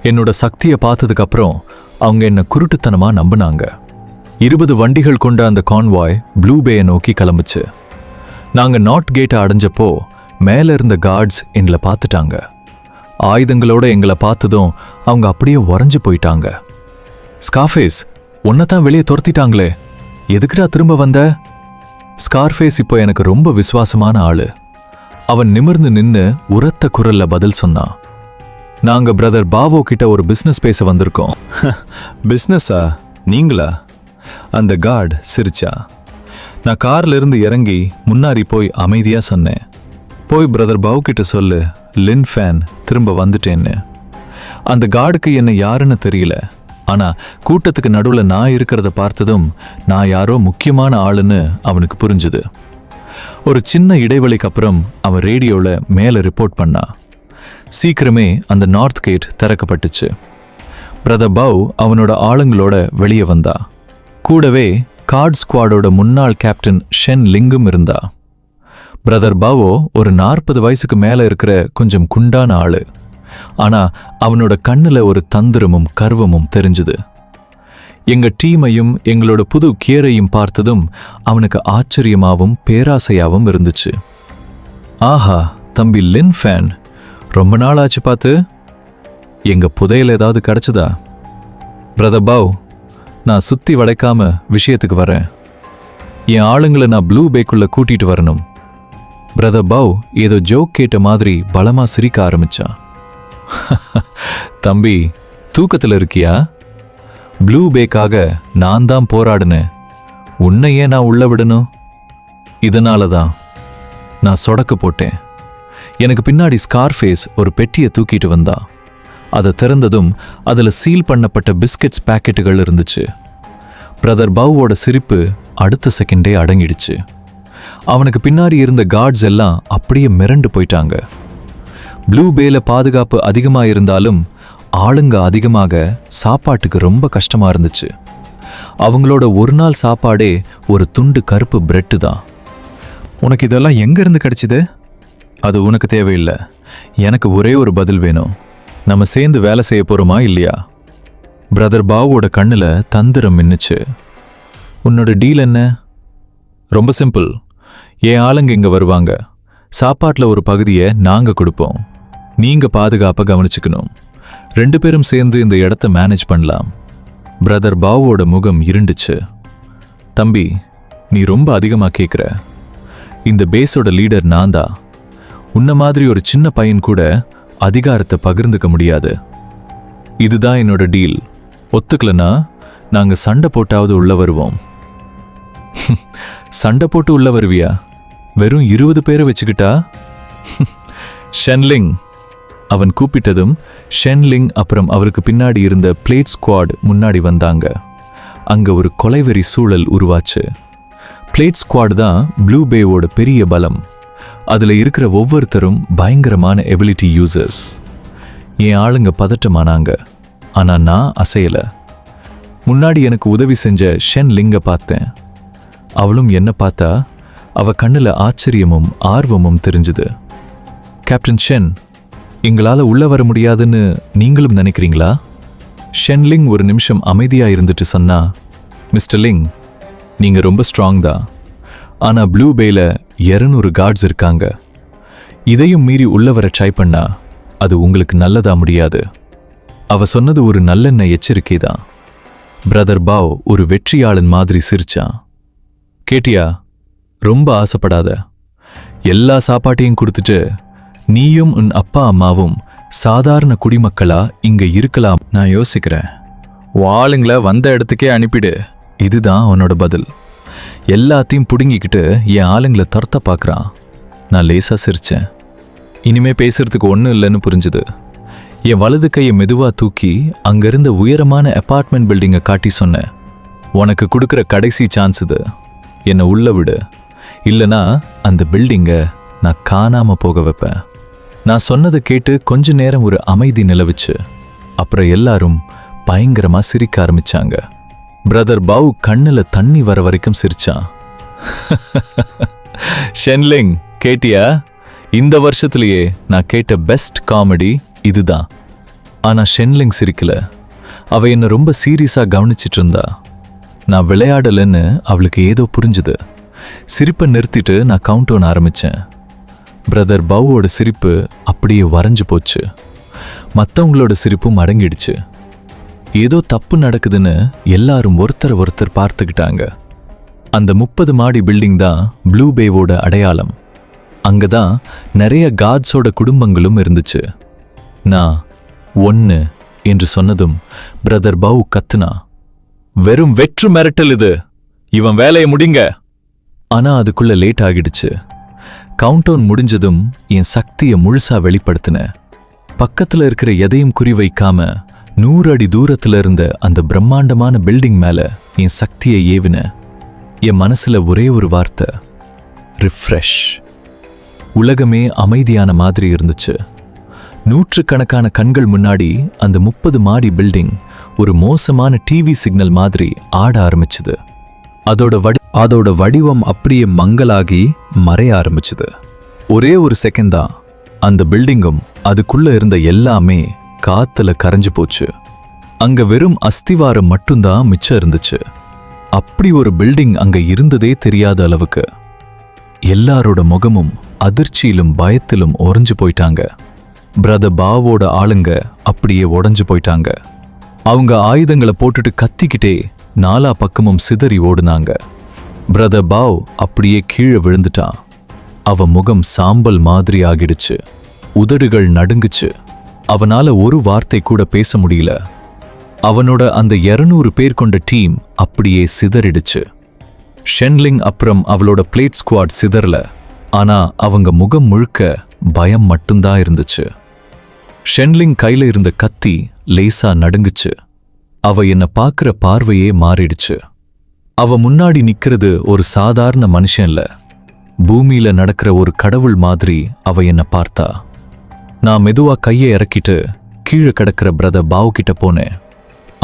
என்னோட சக்தியை பார்த்ததுக்கு அப்புறம் அவங்க என்ன குருட்டுத்தனமா நம்பினாங்க. 20 வண்டிகள் கொண்ட அந்த கான்வாய் ப்ளூ பேயை நோக்கி கிளம்புச்சு. நாங்க நார்த் கேட்டை அடைஞ்சப்போ மேல இருந்த கார்ட்ஸ் எங்களை பார்த்துட்டாங்க. ஆயுதங்களோட எங்களை பார்த்ததும் அவங்க அப்படியே உறைஞ்சு போயிட்டாங்க. ஸ்கார்ஃபேஸ், உன்னைத்தான் வெளியே துரத்திட்டாங்களே, எதுக்குடா திரும்ப வந்த? ஸ்கார்ஃபேஸ் இப்போ எனக்கு ரொம்ப விசுவாசமான ஆளு. அவன் நிமிர்ந்து நின்னு உரத்த குரல்ல பதில் சொன்னான். நாங்க பிரதர் பாவோ கிட்ட ஒரு பிசினஸ் பேச வந்திருக்கோம். பிசினஸா? நீங்களா? அந்த கார்டு சிரிச்சா. நான் கார்ல இருந்து இறங்கி முன்னாடி போய் அமைதியா சொன்னேன், போய் பிரதர் பாவ் கிட்ட சொல்லு லின் ஃபேன் திரும்ப வந்துட்டேன்னு. அந்த கார்டுக்கு என்ன யாருன்னு தெரியல, ஆனா கூட்டத்துக்கு நடுவுல நான் இருக்கிறத பார்த்ததும் நான் யாரோ முக்கியமான ஆளுன்னு அவனுக்கு புரிஞ்சுது. ஒரு சின்ன இடைவெளிக்கு அப்புறம் அவன் ரேடியோல மேல ரிப்போர்ட் பண்ணா. சீக்கிரமே அந்த நார்த் கேட் திறக்கப்பட்டுச்சு. பிரதர் பாவ் அவனோட ஆளுங்களோட வெளியே வந்தா. கூடவே கார்ட் ஸ்குவாடோட முன்னாள் கேப்டன் ஷென் லிங்கும் இருந்தா. பிரதர் பாவோ ஒரு 40 வயசுக்கு மேல இருக்கிற கொஞ்சம் குண்டான ஆளு. ஆனா அவனோட கண்ணுல ஒரு தந்திரமும் கர்வமும் தெரிஞ்சுது. எங்க டீமையும் எங்களோட புது கியரையும் பார்த்ததும் அவனுக்கு ஆச்சரியமாவும் பேராசையாவும் இருந்துச்சு. ஆஹா, தம்பி லின் ஃபேன், ரொம்ப நாள் ஆச்சு பார்த்து. எங்க புதையல் ஏதாவது கிடைச்சதா? பிரதர் பாவ், நான் சுத்தி வளைக்காம விஷயத்துக்கு வரேன். என் ஆளுங்களை நான் ப்ளூ பேக்குள்ள கூட்டிட்டு வரணும். பிரதர் பாவ் ஏதோ ஜோக் கேட்ட மாதிரி பலமா சிரிக்க ஆரம்பிச்சான். தம்பி, தூக்கத்துல இருக்கியா? ப்ளூ பேக்காக நான் தான் போராடினேன், உன்னை ஏன் நான் உள்ள விடணும்? இதனால தான் நான் சொடக்கு போட்டேன். எனக்கு பின்னாடி ஸ்கார்ஃபேஸ் ஒரு பெட்டியை தூக்கிட்டு வந்தா. அதை திறந்ததும் அதுல சீல் பண்ணப்பட்ட பிஸ்கட்ஸ் பாக்கெட்டுகள் இருந்துச்சு. பிரதர் பாவோட சிரிப்பு அடுத்த செகண்டே அடங்கிடுச்சு. அவனுக்கு பின்னாடி இருந்த கார்ட்ஸ் எல்லாம் அப்படியே மிரண்டு போயிட்டாங்க. ப்ளூ பேல பாதுகாப்பு அதிகமா இருந்தாலும் ஆளுங்க அதிகமாக சாப்பாட்டுக்கு ரொம்ப கஷ்டமா இருந்துச்சு. அவங்களோட ஒரு நாள் சாப்பாடே ஒரு துண்டு கருப்பு பிரெட்டு தான். உனக்கு இதெல்லாம் எங்க இருந்து கிடைச்சிது? அது உனக்கு தேவையில்லை, எனக்கு ஒரே ஒரு பதில் வேணும். நம்ம சேர்ந்து வேலை செய்ய போறோமா இல்லையா? பிரதர் பாவோட கண்ணுல தந்திரம் மின்னுச்சு. உன்னோட டீல் என்ன? ரொம்ப சிம்பிள். என் ஆளுங்க இங்க வருவாங்க, சாப்பாட்டில் ஒரு பகுதியை நாங்க கொடுப்போம், நீங்க பாதுகாப்பை கவனிச்சுக்கணும். 2 பேரும் சேர்ந்து இந்த இடத்த மேனேஜ் பண்ணலாம். பிரதர் பாவோட முகம் இருண்டுச்சு. தம்பி, நீ ரொம்ப அதிகமாக கேட்குற. இந்த பேஸோட லீடர் நான் தான். உன்ன மாதிரி ஒரு சின்ன பையன் கூட அதிகாரத்தை பகிர்ந்துக்க முடியாது. இதுதான் என்னோட டீல். ஒத்துக்கலனா நாங்க சண்டை போட்டாவது உள்ள வருவோம். சண்டை போட்டு உள்ள வருவியா? வெறும் 20 பேரை வச்சுக்கிட்டா? ஷென்லிங், அவன் கூப்பிட்டதும் ஷென்லிங் அப்புறம் அவருக்கு பின்னாடி இருந்த பிளேட் ஸ்குவாட் முன்னாடி வந்தாங்க. அங்க ஒரு கொலைவெறி சூழல் உருவாச்சு. பிளேட் ஸ்குவாட் தான் ப்ளூ பேவோட பெரிய பலம். அதுல இருக்கிற ஒவ்வொருத்தரும் பயங்கரமான எபிலிட்டி யூசர்ஸ். என் ஆளுங்க பதட்டமானாங்க, ஆனா நான் அசையல. முன்னாடி எனக்கு உதவி செஞ்ச ஷென் லிங்க பார்த்தேன். அவளும் என்ன பார்த்தா. அவ கண்ணுல ஆச்சரியமும் ஆர்வமும் தெரிஞ்சுது. கேப்டன் ஷென், எங்களால உள்ள வர முடியாதுன்னு நீங்களும் நினைக்கிறீங்களா? ஷென்லிங் ஒரு நிமிஷம் அமைதியா இருந்துட்டு சொன்னா, மிஸ்டர் லிங், நீங்க ரொம்ப ஸ்ட்ராங் தான். ஆனா ப்ளூ பேல 200 கார்ட்ஸ் இருக்காங்க. இதையும் மீறி உள்ள வர ட்ரை பண்ணா அது உங்களுக்கு நல்லதா முடியாது. அவ சொன்னது ஒரு நல்லெண்ணெய் எச்சரிக்கை தான். பிரதர் பாவ் ஒரு வெற்றியாளன் மாதிரி சிரிச்சான். கேட்டியா? ரொம்ப ஆசைப்படாத. எல்லா சாப்பாட்டையும் கொடுத்துட்டு நீயும் உன் அப்பா அம்மாவும் சாதாரண குடிமக்களா இங்க இருக்கலாம். நான் யோசிக்கிறேன். ஆளுங்களை வந்த இடத்துக்கே அனுப்பிடு. இதுதான் அவனோட பதில். எல்லாத்தையும் புடுங்கிக்கிட்டு என் ஆளுங்களை துரத்த பார்க்குறான். நான் லேசா சிரிச்சேன். இனிமே பேசுறதுக்கு ஒன்றும் இல்லைன்னு புரிஞ்சுது. என் வலது கையை மெதுவா தூக்கி அங்கிருந்த உயரமான அப்பார்ட்மெண்ட் பில்டிங்கை காட்டி சொன்னேன், உனக்கு கொடுக்குற கடைசி சான்ஸ் இது. என்னை உள்ள விடு, இல்லைனா அந்த பில்டிங்கை நான் காணாம போக வைப்பேன். நான் சொன்னதை கேட்டு கொஞ்ச நேரம் ஒரு அமைதி நிலவுச்சு. அப்புறம் எல்லாரும் பயங்கரமா சிரிக்க ஆரம்பிச்சாங்க. பிரதர் பாவ் கண்ணுல தண்ணி வர வரைக்கும் சிரிச்சான். ஷென்லிங், கேட்டியா? இந்த வருஷத்திலேயே நான் கேட்ட பெஸ்ட் காமெடி இதுதான். ஆனா ஷென்லிங் சிரிக்கல. அவ என்ன ரொம்ப சீரியஸா கவனிச்சிட்டு இருந்தா. நான் விளையாடலன்னு அவளுக்கு ஏதோ புரிஞ்சுது. சிரிப்பை நிறுத்திட்டு நான் கவுண்ட் டவுன் ஆரம்பிச்சேன். பிரதர் பவுவோட சிரிப்பு அப்படியே வரைஞ்சு போச்சு. மற்றவங்களோட சிரிப்பும் அடங்கிடுச்சு. ஏதோ தப்பு நடக்குதுன்னு எல்லாரும் ஒருத்தர் பார்த்துக்கிட்டாங்க. அந்த 30 மாடி பில்டிங் தான் ப்ளூ பேவோட அடையாளம். அங்கதான் நிறைய காட்ஸோட குடும்பங்களும் இருந்துச்சு. நான் 1 என்று சொன்னதும் பிரதர் பவு கத்துனா, வெறும் வெற்று மிரட்டல் இது, இவன் வேலையை முடிங்க. ஆனா அதுக்குள்ள லேட் ஆகிடுச்சு. கவுண்டவுன் முடிஞ்சதும் என் சக்தியை முழுசா வெளிப்படுத்தின. பக்கத்துல இருக்கிற எதையும் குறிவைக்காம 100 அடி தூரத்துல இருந்த அந்த பிரம்மாண்டமான பில்டிங் மேல என் சக்தியை ஏவின. என் மனசுல ஒரே ஒரு வார்த்தை, ரிஃப்ரெஷ். உலகமே அமைதியான மாதிரி இருந்துச்சு. 100கணக்கான கண்கள் முன்னாடி அந்த 30 மாடி பில்டிங் ஒரு மோசமான டிவி சிக்னல் மாதிரி ஆட ஆரம்பிச்சுது. அதோட வடிவம் அப்படியே மங்கலாகி மறைய ஆரம்பிச்சுது. ஒரே ஒரு செகண்ட் தான் அந்த பில்டிங்கும் அதுக்குள்ள இருந்த எல்லாமே காத்துல கரைஞ்சு போச்சு. அங்க வெறும் அஸ்திவாரம் மட்டும்தான் மிச்சம் இருந்துச்சு. அப்படி ஒரு பில்டிங் அங்க இருந்ததே தெரியாத அளவுக்கு. எல்லாரோட முகமும் அதிர்ச்சியிலும் பயத்திலும் உறைஞ்சு போயிட்டாங்க. பிரதர் பாவோட ஆளுங்க அப்படியே உடைஞ்சு போயிட்டாங்க. அவங்க ஆயுதங்களை போட்டுட்டு கத்திக்கிட்டே 4 பக்கமும் சிதறி ஓடுனாங்க. பிரதர் பாவ் அப்படியே கீழே விழுந்துட்டான். அவ முகம் சாம்பல் மாதிரி ஆகிடுச்சு. உதடுகள் நடுங்குச்சு. அவனால ஒரு வார்த்தை கூட பேச முடியல. அவனோட அந்த 200 பேர் கொண்ட டீம் அப்படியே சிதறிடுச்சு. ஷென்லிங் அப்புறம் அவளோட பிளேட் ஸ்குவாட் சிதறல. ஆனா அவங்க முகம் முழுக்க பயம் மட்டும்தான் இருந்துச்சு. ஷென்லிங் கையில இருந்த கத்தி லேசா நடுங்குச்சு. அவ என்ன பார்க்கிற பார்வையே மாறிடுச்சு. அவ முன்னாடி நிக்கிறது ஒரு சாதாரண மனுஷன் இல்ல, பூமியில நடக்கிற ஒரு கடவுள் மாதிரி அவ என்ன பார்த்தா. நான் மெதுவா கையை இறக்கிட்டு கீழே கிடக்கிற பிரதர் பாவ் கிட்ட போனேன்.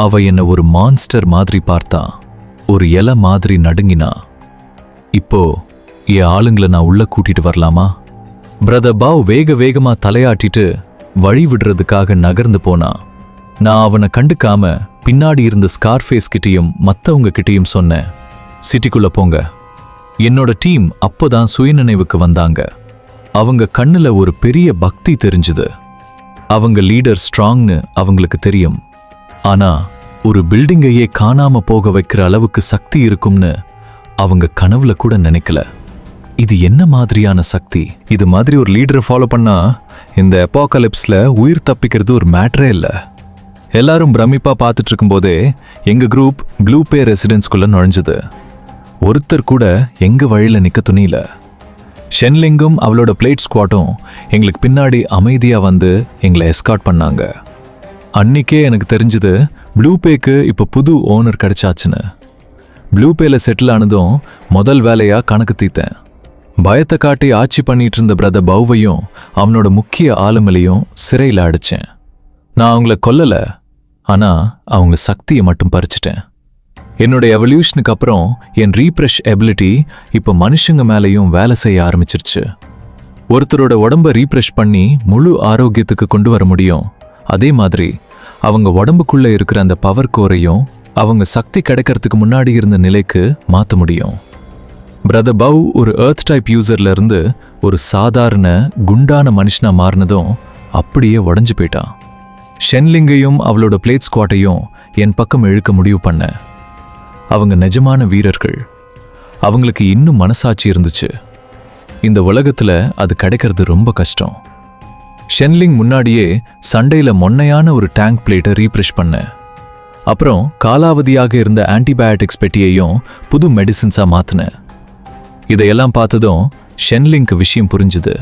அவ என்ன ஒரு மான்ஸ்டர் மாதிரி பார்த்தா. ஒரு இலை மாதிரி நடுங்கினா. இப்போ என் ஆளுங்களை நான் உள்ள கூட்டிட்டு வரலாமா? பிரதர் பாவ் வேகமா தலையாட்டிட்டு வழி விடுறதுக்காக நகர்ந்து போனா. நான் அவனை கண்டுக்காம பின்னாடி இருந்த ஸ்கார்ஃபேஸ் கிட்டையும் மற்றவங்க கிட்டையும் சொன்னேன், சிட்டிக்குள்ள போங்க. என்னோட டீம் அப்போதான் சுயநினைவுக்கு வந்தாங்க. அவங்க கண்ணுல ஒரு பெரிய பக்தி தெரிஞ்சுது. அவங்க லீடர் ஸ்ட்ராங்னு அவங்களுக்கு தெரியும். ஆனா ஒரு பில்டிங்கையே காணாம போக வைக்கிற அளவுக்கு சக்தி இருக்கும்னு அவங்க கனவுல கூட நினைக்கல. இது என்ன மாதிரியான சக்தி? இது மாதிரி ஒரு லீடரை ஃபாலோ பண்ணா இந்த அப்பாகலிப்ஸ்ல உயிர் தப்பிக்கிறது ஒரு மேட்டரே இல்லை. எல்லாரும் பிரமிப்பா பார்த்துட்டு இருக்கும்போதே எங்க குரூப் ப்ளூ பே ரெசிடென்ஸ்குள்ள நுழைஞ்சது. ஒருத்தர் கூட எங்க வழியில நிக்க துணியில. ஷென்லிங்கும் அவளோட பிளேட் ஸ்குவாட்டும் எங்களுக்கு பின்னாடி அமைதியா வந்து எங்களை எஸ்கார்ட் பண்ணாங்க. அன்னிக்கே எனக்கு தெரிஞ்சது ப்ளூ பேக்கு இப்போ புது ஓனர் கிடைச்சாச்சுன்னு. ப்ளூ பேல செட்டில் ஆனதும் முதல் வேலையா கணக்கு தீத்தேன். பயத்தை காட்டி ஆட்சி பண்ணிட்டு இருந்த பிரதர் பவுவையும் அவனோட முக்கிய ஆளுமையிலையும் சிறையில் அடிச்சேன். நான் அவங்கள கொல்லல, ஆனா அவங்க சக்தியை மட்டும் பறிச்சிட்டேன். என்னோட எவல்யூஷனுக்கு அப்புறம் என் ரீப்ரெஷ் எபிலிட்டி இப்போ மனுஷங்க மேலேயும் வேலை செய்ய ஆரம்பிச்சிருச்சு. ஒருத்தரோட உடம்ப ரீப்ரெஷ் பண்ணி முழு ஆரோக்கியத்துக்கு கொண்டு வர முடியும். அதே மாதிரி அவங்க உடம்புக்குள்ள இருக்கிற அந்த பவர் கோரையும் அவங்க சக்தி கிடைக்கிறதுக்கு முன்னாடி இருந்த நிலைக்கு மாற்ற முடியும். பிரதர் பவ் ஒரு எர்த் டைப் யூசர்ல இருந்து ஒரு சாதாரண குண்டான மனுஷனா மாறினதும் அப்படியே உடஞ்சு போயிட்டான். ஷென்லிங்கையும் அவளோட பிளேட் ஸ்குவாட்டையும் என் பக்கம் இழுக்க முடிவு பண்ண. அவங்க நிஜமான வீரர்கள். அவங்களுக்கு இன்னும் மனசாட்சி இருந்துச்சு. இந்த உலகத்துல அது கிடைக்கிறது ரொம்ப கஷ்டம். ஷென்லிங் முன்னாடியே சண்டையில மொன்னையான ஒரு டேங்க் பிளேட்டை ரீப்ரெஷ் பண்ண. அப்புறம் காலாவதியாக இருந்த ஆன்டிபயோட்டிக்ஸ் பெட்டியையும் புது மெடிசின்ஸா மாத்தின. இதையெல்லாம் பார்த்ததும் ஷென்லிங்க்கு விஷயம் புரிஞ்சுது.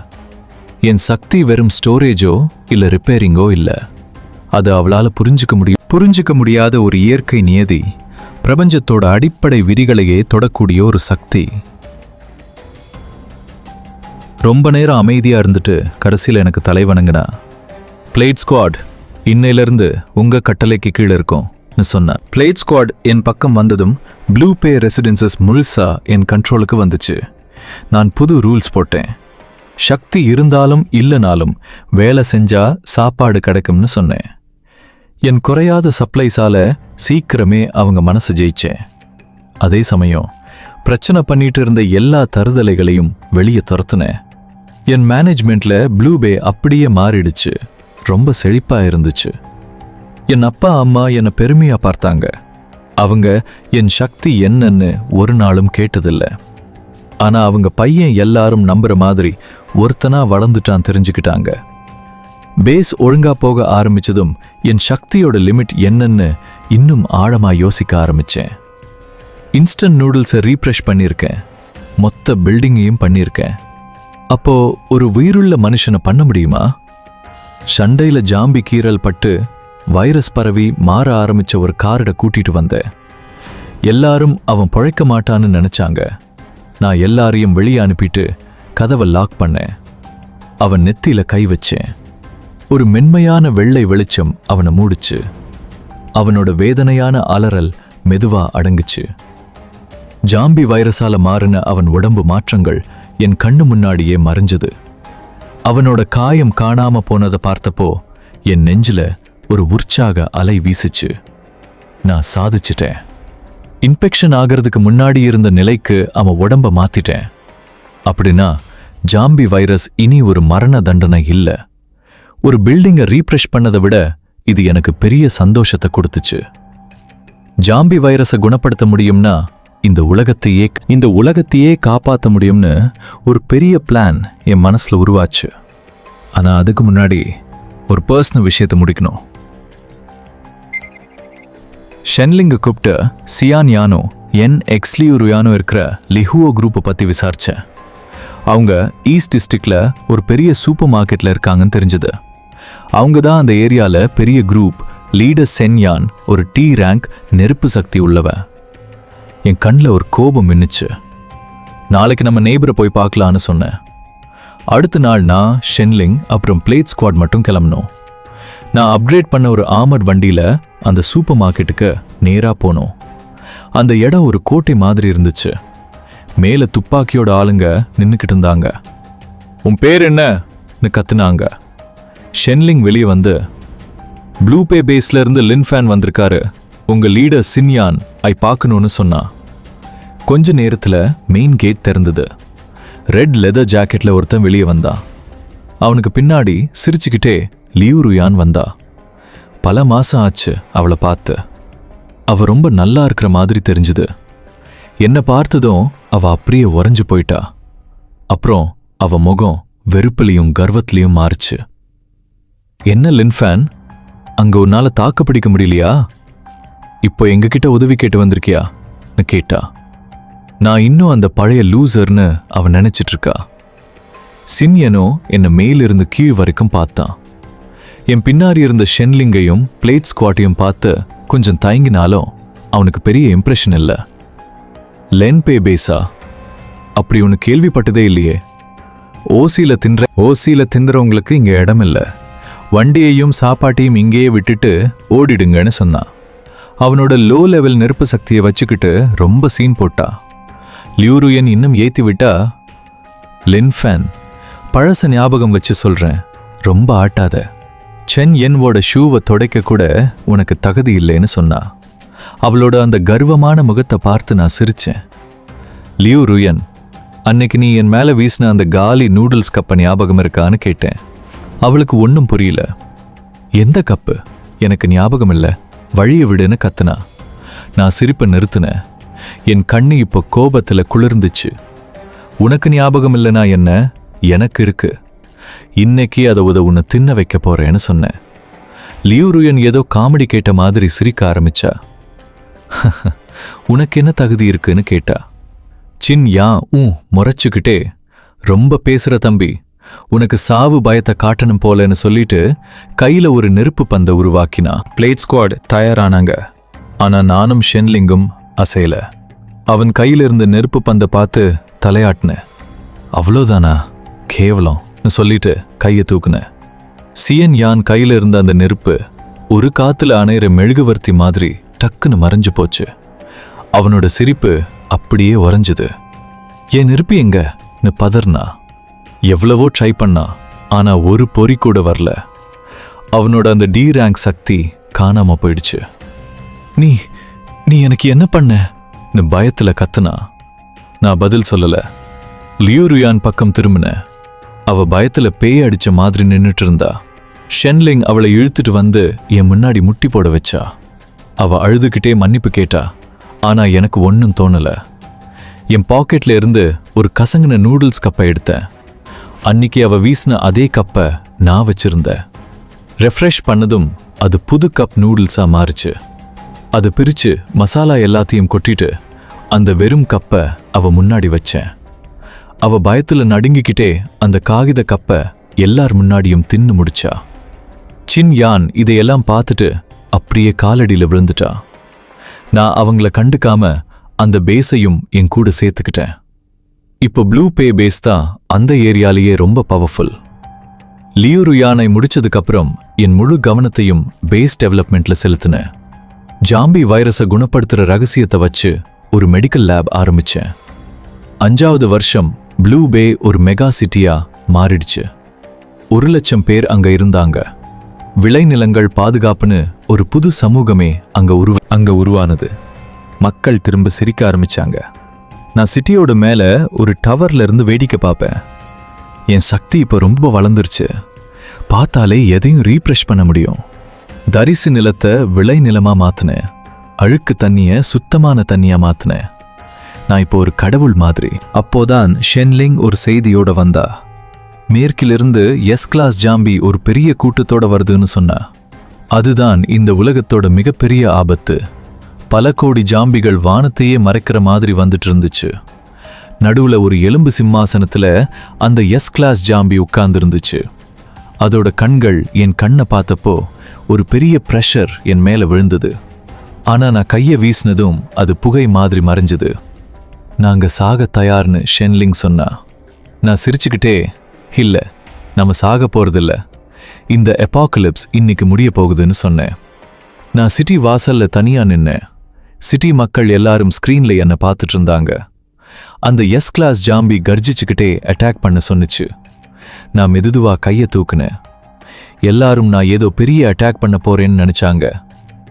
என் சக்தி வெறும் ஸ்டோரேஜோ இல்ல ரிப்பேரிங்கோ இல்ல. அது அவளால புரிஞ்சுக்க முடியாத ஒரு இயற்கை நியதி, பிரபஞ்சத்தோட அடிப்படை விதிகளையே தொடக்கூடிய ஒரு சக்தி. ரொம்ப நேரம் அமைதியா இருந்துட்டு கடைசியில் எனக்கு தலை வணங்கினா. பிளேட் ஸ்குவாட், இன்னையிலிருந்து உங்க கட்டளைக்கு கீழே இருக்கும்னு சொன்னேன். பிளேட் ஸ்குவாட் என் பக்கம் வந்ததும் ப்ளூ பே ரெசிடென்சஸ் முழுசா என் கண்ட்ரோலுக்கு வந்துச்சு. நான் புது ரூல்ஸ் போட்டேன். சக்தி இருந்தாலும் இல்லைனாலும் வேலை செஞ்சா சாப்பாடு கிடைக்கும்னு சொன்னேன். என் குறையாத சப்ளைஸால சீக்கிரமே அவங்க மனசு ஜெயிச்சேன். அதே சமயம் பிரச்சனை பண்ணிட்டு இருந்த எல்லா தருதலைகளையும் வெளியே துரத்துனேன். என் மேனேஜ்மெண்ட்ல ப்ளூ பே அப்படியே மாறிடுச்சு. ரொம்ப செழிப்பா இருந்துச்சு. என் அப்பா அம்மா என்னை பெருமையா பார்த்தாங்க. அவங்க என் சக்தி என்னன்னு ஒரு நாளும் கேட்டதில்லை. ஆனா அவங்க பையன் எல்லாரும் நம்புற மாதிரி ஒருத்தனா வளர்ந்துட்டான் தெரிஞ்சுக்கிட்டாங்க. பேஸ் ஒழுங்கா போக ஆரம்பிச்சதும் என் சக்தியோட லிமிட் என்னன்னு இன்னும் ஆழமா யோசிக்க ஆரம்பிச்சேன். இன்ஸ்டன்ட் நூடுல்ஸை ரீஃப்ரெஷ் பண்ணியிருக்கேன். மொத்த பில்டிங்கையும் பண்ணியிருக்கேன். அப்போ ஒரு உயிருள்ள மனுஷனை பண்ண முடியுமா? சண்டையில ஜாம்பி கீறல் பட்டு வைரஸ் பரவி மாற ஆரம்பிச்ச ஒரு காரடை கூட்டிட்டு வந்தேன். எல்லாரும் அவன் பிழைக்க மாட்டான்னு நினைச்சாங்க. நான் எல்லாரையும் வெளியே அனுப்பிட்டு கதவை லாக் பண்ணேன். அவன் நெத்தியில கை வச்சேன். ஒரு மென்மையான வெள்ளை வெளிச்சம் அவனை மூடிச்சு. அவனோட வேதனையான அலறல் மெதுவா அடங்குச்சு. ஜாம்பி வைரஸால மாறின அவன் உடம்பு மாற்றங்கள் என் கண்ணு முன்னாடியே மறைஞ்சது. அவனோட காயம் காணாம போனதை பார்த்தப்போ என் நெஞ்சில ஒரு உற்சாக அலை வீசுச்சு. நான் சாதிச்சிட்டேன். இன்ஃபெக்ஷன் ஆகிறதுக்கு முன்னாடி இருந்த நிலைக்கு அவன் உடம்ப மாத்திட்டேன். அப்படின்னா ஜாம்பி வைரஸ் இனி ஒரு மரண தண்டனை இல்லை. ஒரு பில்டிங்கை ரீஃப்ரெஷ் பண்ணதை விட இது எனக்கு பெரிய சந்தோஷத்தை கொடுத்துச்சு. ஜாம்பி வைரஸை குணப்படுத்த முடியும்னா இந்த உலகத்தையே காப்பாற்ற முடியும்னு ஒரு பெரிய பிளான் என் மனசுல உருவாச்சு. ஆனா அதுக்கு முன்னாடி ஒரு பர்சனல் விஷயத்தை முடிக்கணும். ஷென்லிங்க கூப்பிட்டு சியான் யானோ எக்ஸ்லியூரியானோ இருக்கிற லிஹுவோ குரூப்பை பற்றி விசாரித்தேன். அவங்க ஈஸ்ட் டிஸ்ட்ரிக்டில் ஒரு பெரிய சூப்பர் மார்க்கெட்டில் இருக்காங்கன்னு தெரிஞ்சது. அவங்க தான் அந்த ஏரியாவில் பெரிய குரூப் லீடர் சென்யான், ஒரு டி ரேங்க் நெருப்பு சக்தி உள்ளவன். என் கண்ணில் ஒரு கோபம் மின்னுச்சு. நாளைக்கு நம்ம நெய்பரை போய் பார்க்கலான்னு சொன்னேன். அடுத்த நாள் நான் ஷென்லிங் அப்புறம் பிளேட் ஸ்குவாட் மட்டும் கிளம்பணும். நான் அப்கிரேட் பண்ண ஒரு ஆமர் வண்டியில் அந்த சூப்பர் மார்க்கெட்டுக்கு நேராக போனோம். அந்த இடம் ஒரு கோட்டை மாதிரி இருந்துச்சு. மேலே துப்பாக்கியோட ஆளுங்க நின்றுக்கிட்டு இருந்தாங்க. உன் பேர் என்னன்னு கத்துனாங்க. ஷென்லிங் வெளியே வந்து, ப்ளூ பே பேஸ்ல இருந்து லின்ஃபேன் வந்திருக்காரு, உங்க லீடர் சின்யான் ஐ பார்க்கணும்னு சொன்னா. கொஞ்ச நேரத்தில் மெயின் கேட் திறந்தது. ரெட் லெதர் ஜாக்கெட்ல ஒருத்தன் வெளியே வந்தான். அவனுக்கு பின்னாடி சிரிச்சுக்கிட்டே லியூருயான் வந்தா. பல மாசம் ஆச்சு அவளை பார்த்து. அவ ரொம்ப நல்லா இருக்கிற மாதிரி தெரிஞ்சுது. என்னை பார்த்ததும் அவ அப்படியே உறைஞ்சு போயிட்டா. அப்புறம் அவ முகம் வெறுப்பிலையும் கர்வத்திலையும் மாறுச்சு. என்ன லின்ஃபேன், அங்க உன்னால தாக்கு பிடிக்க முடியலையா? இப்போ எங்ககிட்ட உதவி கேட்டு வந்திருக்கியான்னு கேட்டா. நான் இன்னும் அந்த பழைய லூசர்னு அவன் நினைச்சிட்டு இருக்கா. சின்யனோ என்னை மேலிருந்து கீழ் வரைக்கும் பார்த்தான். என் பின்னாடி இருந்த ஷென்லிங்கையும் பிளேட் ஸ்குவாட்டையும் பார்த்து கொஞ்சம் தயங்கினாலும் அவனுக்கு பெரிய இம்ப்ரெஷன் இல்லை. லென் பே பேஸா? அப்படி ஒன்று கேள்விப்பட்டதே இல்லையே. ஓசியில தின்றவங்களுக்கு இங்கே இடம் இல்லை. வண்டியையும் சாப்பாட்டையும் இங்கேயே விட்டுட்டு ஓடிடுங்கன்னு சொன்னான். அவனோட லோ லெவல் நெருப்பு சக்தியை வச்சுக்கிட்டு ரொம்ப சீன் போட்டா. லியூருயன் இன்னும் ஏத்தி விட்டா, லின்ஃபேன், பழச ஞாபகம் வச்சு சொல்றேன், ரொம்ப ஆட்டாத. சென் என்வோட ஷூவை துடைக்க கூட உனக்கு தகுதி இல்லைன்னு சொன்னா. அவளோட அந்த கர்வமான முகத்தை பார்த்து நான் சிரிச்சேன். லியூருயன், அன்னைக்கு நீ என் மேல வீசின அந்த காலி நூடுல்ஸ் கப்பை ஞாபகம் இருக்கான்னு கேட்டேன். அவளுக்கு ஒன்றும் புரியல. எந்த கப்பு? எனக்கு ஞாபகம் இல்லை, வழியை விடுன்னு கத்துனா. நான் சிரிப்பை நிறுத்தினேன். என் கண்ணு இப்போ கோபத்தில் குளிர்ந்துச்சு. உனக்கு ஞாபகம் இல்லைனா என்ன, எனக்கு இருக்கு. இன்னைக்கு அதை உன்னை தின்ன வைக்க போறேன்னு சொன்னேன். லியூருயன் ஏதோ காமெடி கேட்ட மாதிரி சிரிக்க ஆரம்பிச்சா. உனக்கு என்ன தகுதி இருக்குன்னு கேட்டா. சின் யா முறைச்சுக்கிட்டே, ரொம்ப பேசுற தம்பி, உனக்கு சாவு பயத்தை காட்டணும் போலன்னு சொல்லிட்டு கையில ஒரு நெருப்பு பந்தை உருவாக்கினா. Plate squad தயாரானாங்க. ஆனா நானும் ஷென்லிங்கும் அசையல. அவன் கையில இருந்த நெருப்பு பந்தை பார்த்து தலையாட்டின. அவ்வளோதானா கேவலம்னு சொல்லிட்டு கையை தூக்குனேன். சியன் யான் கையில இருந்த அந்த நெருப்பு ஒரு காத்துல அணையிற மெழுகுவர்த்தி மாதிரி டக்குன்னு மறைஞ்சு போச்சு. அவனோட சிரிப்பு அப்படியே உறைஞ்சுது. என் நெருப்பு எங்கன்னு பதர்னா. எவ்வளவோ ட்ரை பண்ணா, ஆனா ஒரு பொறி கூட வரல. அவனோட அந்த டி ரேங்க் சக்தி காணாம போயிடுச்சு. நீ நீ எனக்கு என்ன பண்ணன்னு பயத்துல கத்துனா. நான் பதில் சொல்லல. லியூ ருயான் பக்கம் திரும்பின. அவ பயத்துல பேய் அடிச்ச மாதிரி நின்னுட்டு இருந்தா. ஷென்லிங் அவளை இழுத்துட்டு வந்து என் முன்னாடி முட்டி போட வச்சா. அவ அழுதுகிட்டே மன்னிப்பு கேட்டா. ஆனா எனக்கு ஒன்னும் தோணல. என் பாக்கெட்ல இருந்து ஒரு கசங்கின நூடுல்ஸ் கப்பை எடுத்தேன். அன்னிக்கு அவ வீசின அதே கப்பை நான் வச்சிருந்தேன். ரெஃப்ரெஷ் பண்ணதும் அது புது கப் நூடுல்ஸா மாறுச்சு. அது பிரிச்சு மசாலா எல்லாத்தையும் கொட்டிட்டு அந்த வெறும் கப்பை அவ முன்னாடி வச்சேன். அவ பயத்துல நடுங்கிக்கிட்டே அந்த காகித கப்பை எல்லார் முன்னாடியும் தின்னு முடிச்சா. சின் யான் இதையெல்லாம் பார்த்துட்டு அப்படியே காலடியில விழுந்துட்டா. நான் அவங்கள கண்டுக்காம அந்த பேஸையும் என் கூட சேர்த்துக்கிட்டேன். இப்போ ப்ளூ பே பேஸ் தான் அந்த ஏரியாலேயே ரொம்ப பவர்ஃபுல். லியூ ருயானை முடிச்சதுக்கப்புறம் என் முழு கவனத்தையும் பேஸ் டெவலப்மெண்ட்ல செலுத்தினேன். ஜாம்பி வைரஸை குணப்படுத்துற ரகசியத்தை வச்சு ஒரு மெடிக்கல் லேப் ஆரம்பிச்சேன். 5வது வருஷம் ப்ளூ பே ஒரு மெகா சிட்டியா மாறிடுச்சு. 1,00,000 பேர் அங்க இருந்தாங்க. விளைநிலங்கள் பாதுகாப்புன்னு ஒரு புது சமூகமே அங்க உருவானது. மக்கள் திரும்ப சிரிக்க ஆரம்பிச்சாங்க. நான் சிட்டியோட மேல ஒரு டவர்ல இருந்து வேடிக்கை பார்ப்பேன். என் சக்தி இப்ப ரொம்ப வளர்ந்துருச்சு. பார்த்தாலே எதையும் ரீப்ரெஷ் பண்ண முடியும். தரிசு நிலத்தை விளை நிலமா மாத்தினேன். அழுக்கு தண்ணிய சுத்தமான தண்ணியா மாத்தினேன். நான் இப்போ ஒரு கடவுள் மாதிரி. அப்போதான் ஷென்லிங் ஒரு செய்தியோட வந்தா. மேற்கிலிருந்து எஸ் கிளாஸ் ஜாம்பி ஒரு பெரிய கூட்டத்தோட வருதுன்னு சொன்னா. அதுதான் இந்த உலகத்தோட மிகப்பெரிய ஆபத்து. பல கோடி ஜாம்பிகள் வானத்தையே மறைக்கிற மாதிரி வந்துட்டு இருந்துச்சு. நடுவுல ஒரு எலும்பு சிம்மாசனத்துல அந்த எஸ் கிளாஸ் ஜாம்பி உட்கார்ந்துருந்துச்சு. அதோட கண்கள் என் கண்ணை பார்த்தப்போ ஒரு பெரிய பிரஷர் என் மேல விழுந்தது. ஆனா நான் கையை வீசினதும் அது புகை மாதிரி மறைஞ்சது. நாங்க சாக தயார்னு ஷென்லிங் சொன்னா. நான் சிரிச்சுக்கிட்டே, இல்ல, நம்ம சாக போறதில்ல, இந்த எபாக்கலிப்ஸ் இன்னைக்கு முடிய போகுதுன்னு சொன்னேன். நான் சிட்டி வாசல்ல தனியா நின்னேன். சிட்டி மக்கள் எல்லாரும் ஸ்கிரீன்ல என்னை பார்த்துட்டு இருந்தாங்க. அந்த எஸ் கிளாஸ் ஜாம்பி கர்ஜிச்சுக்கிட்டே அட்டாக் பண்ண சொன்னிச்சு. நான் மெதுவா கையை தூக்குனேன். எல்லாரும் நான் ஏதோ பெரிய அட்டாக் பண்ண போறேன்னு நினைச்சாங்க.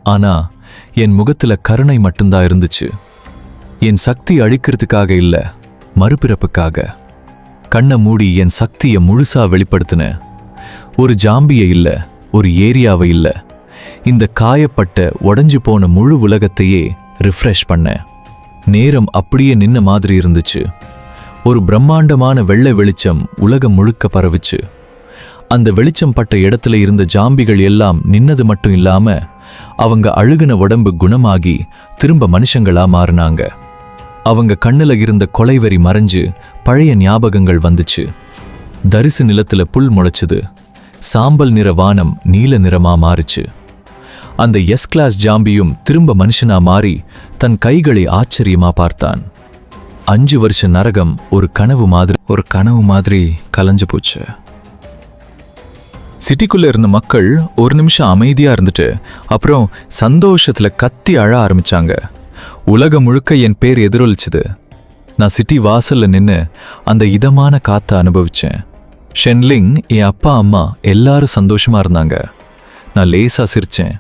ஆனா என் முகத்துல கருணை மட்டும்தான் இருந்துச்சு. என் சக்தி அழிக்கிறதுக்காக இல்ல, மறுபிறப்புக்காக. கண்ணை மூடி என் சக்தியை முழுசா வெளிப்படுத்தினேன். ஒரு ஜாம்பியை இல்ல, ஒரு ஏரியாவை இல்ல, இந்த காயப்பட்ட உடைஞ்சு போன முழு உலகத்தையே ரிஃப்ரெஷ் பண்ணேன். நேரம் அப்படியே நின்ன மாதிரி இருந்துச்சு. ஒரு பிரம்மாண்டமான வெள்ளை வெளிச்சம் உலகம் முழுக்க பரவுச்சு. அந்த வெளிச்சம் பட்ட இடத்துல இருந்த ஜாம்பிகள் எல்லாம் நின்னது மட்டும் இல்லாம அவங்க அழுகுன உடம்பு குணமாகி திரும்ப மனுஷங்களா மாறினாங்க. அவங்க கண்ணுல இருந்த கொலைவெறி மறைஞ்சு பழைய ஞாபகங்கள் வந்துச்சு. தரிசு நிலத்துல புல் முளைச்சுது. சாம்பல் நிற வானம் நீல நிறமா மாறுச்சு. அந்த எஸ் கிளாஸ் ஜாம்பியும் திரும்ப மனுஷனா மாறி தன் கைகளை ஆச்சரியமா பார்த்தான். 5 வருஷ நரகம் ஒரு கனவு மாதிரி கலைஞ்சு போச்சு. சிட்டிக்குள்ள இருந்த மக்கள் ஒரு நிமிஷம் அமைதியா இருந்துட்டு அப்புறம் சந்தோஷத்துல கத்தி அழ ஆரம்பிச்சாங்க. உலகம் முழுக்க என் பேர் எதிரொலிச்சுது. நான் சிட்டி வாசல்ல நின்னு அந்த இதமான காத்த அனுபவிச்சேன். ஷென்லிங், என் அப்பா, அம்மா எல்லாரும் சந்தோஷமா இருந்தாங்க. நான் லேசா சிரிச்சேன்.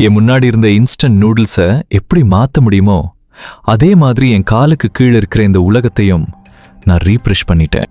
என் முன்னாடி இருந்த இன்ஸ்டன்ட் நூடுல்ஸை எப்படி மாத்த முடியுமோ அதே மாதிரி என் காலுக்கு கீழே இருக்கிற இந்த உலகத்தையும் நான் ரீப்ரெஷ் பண்ணிட்டேன்.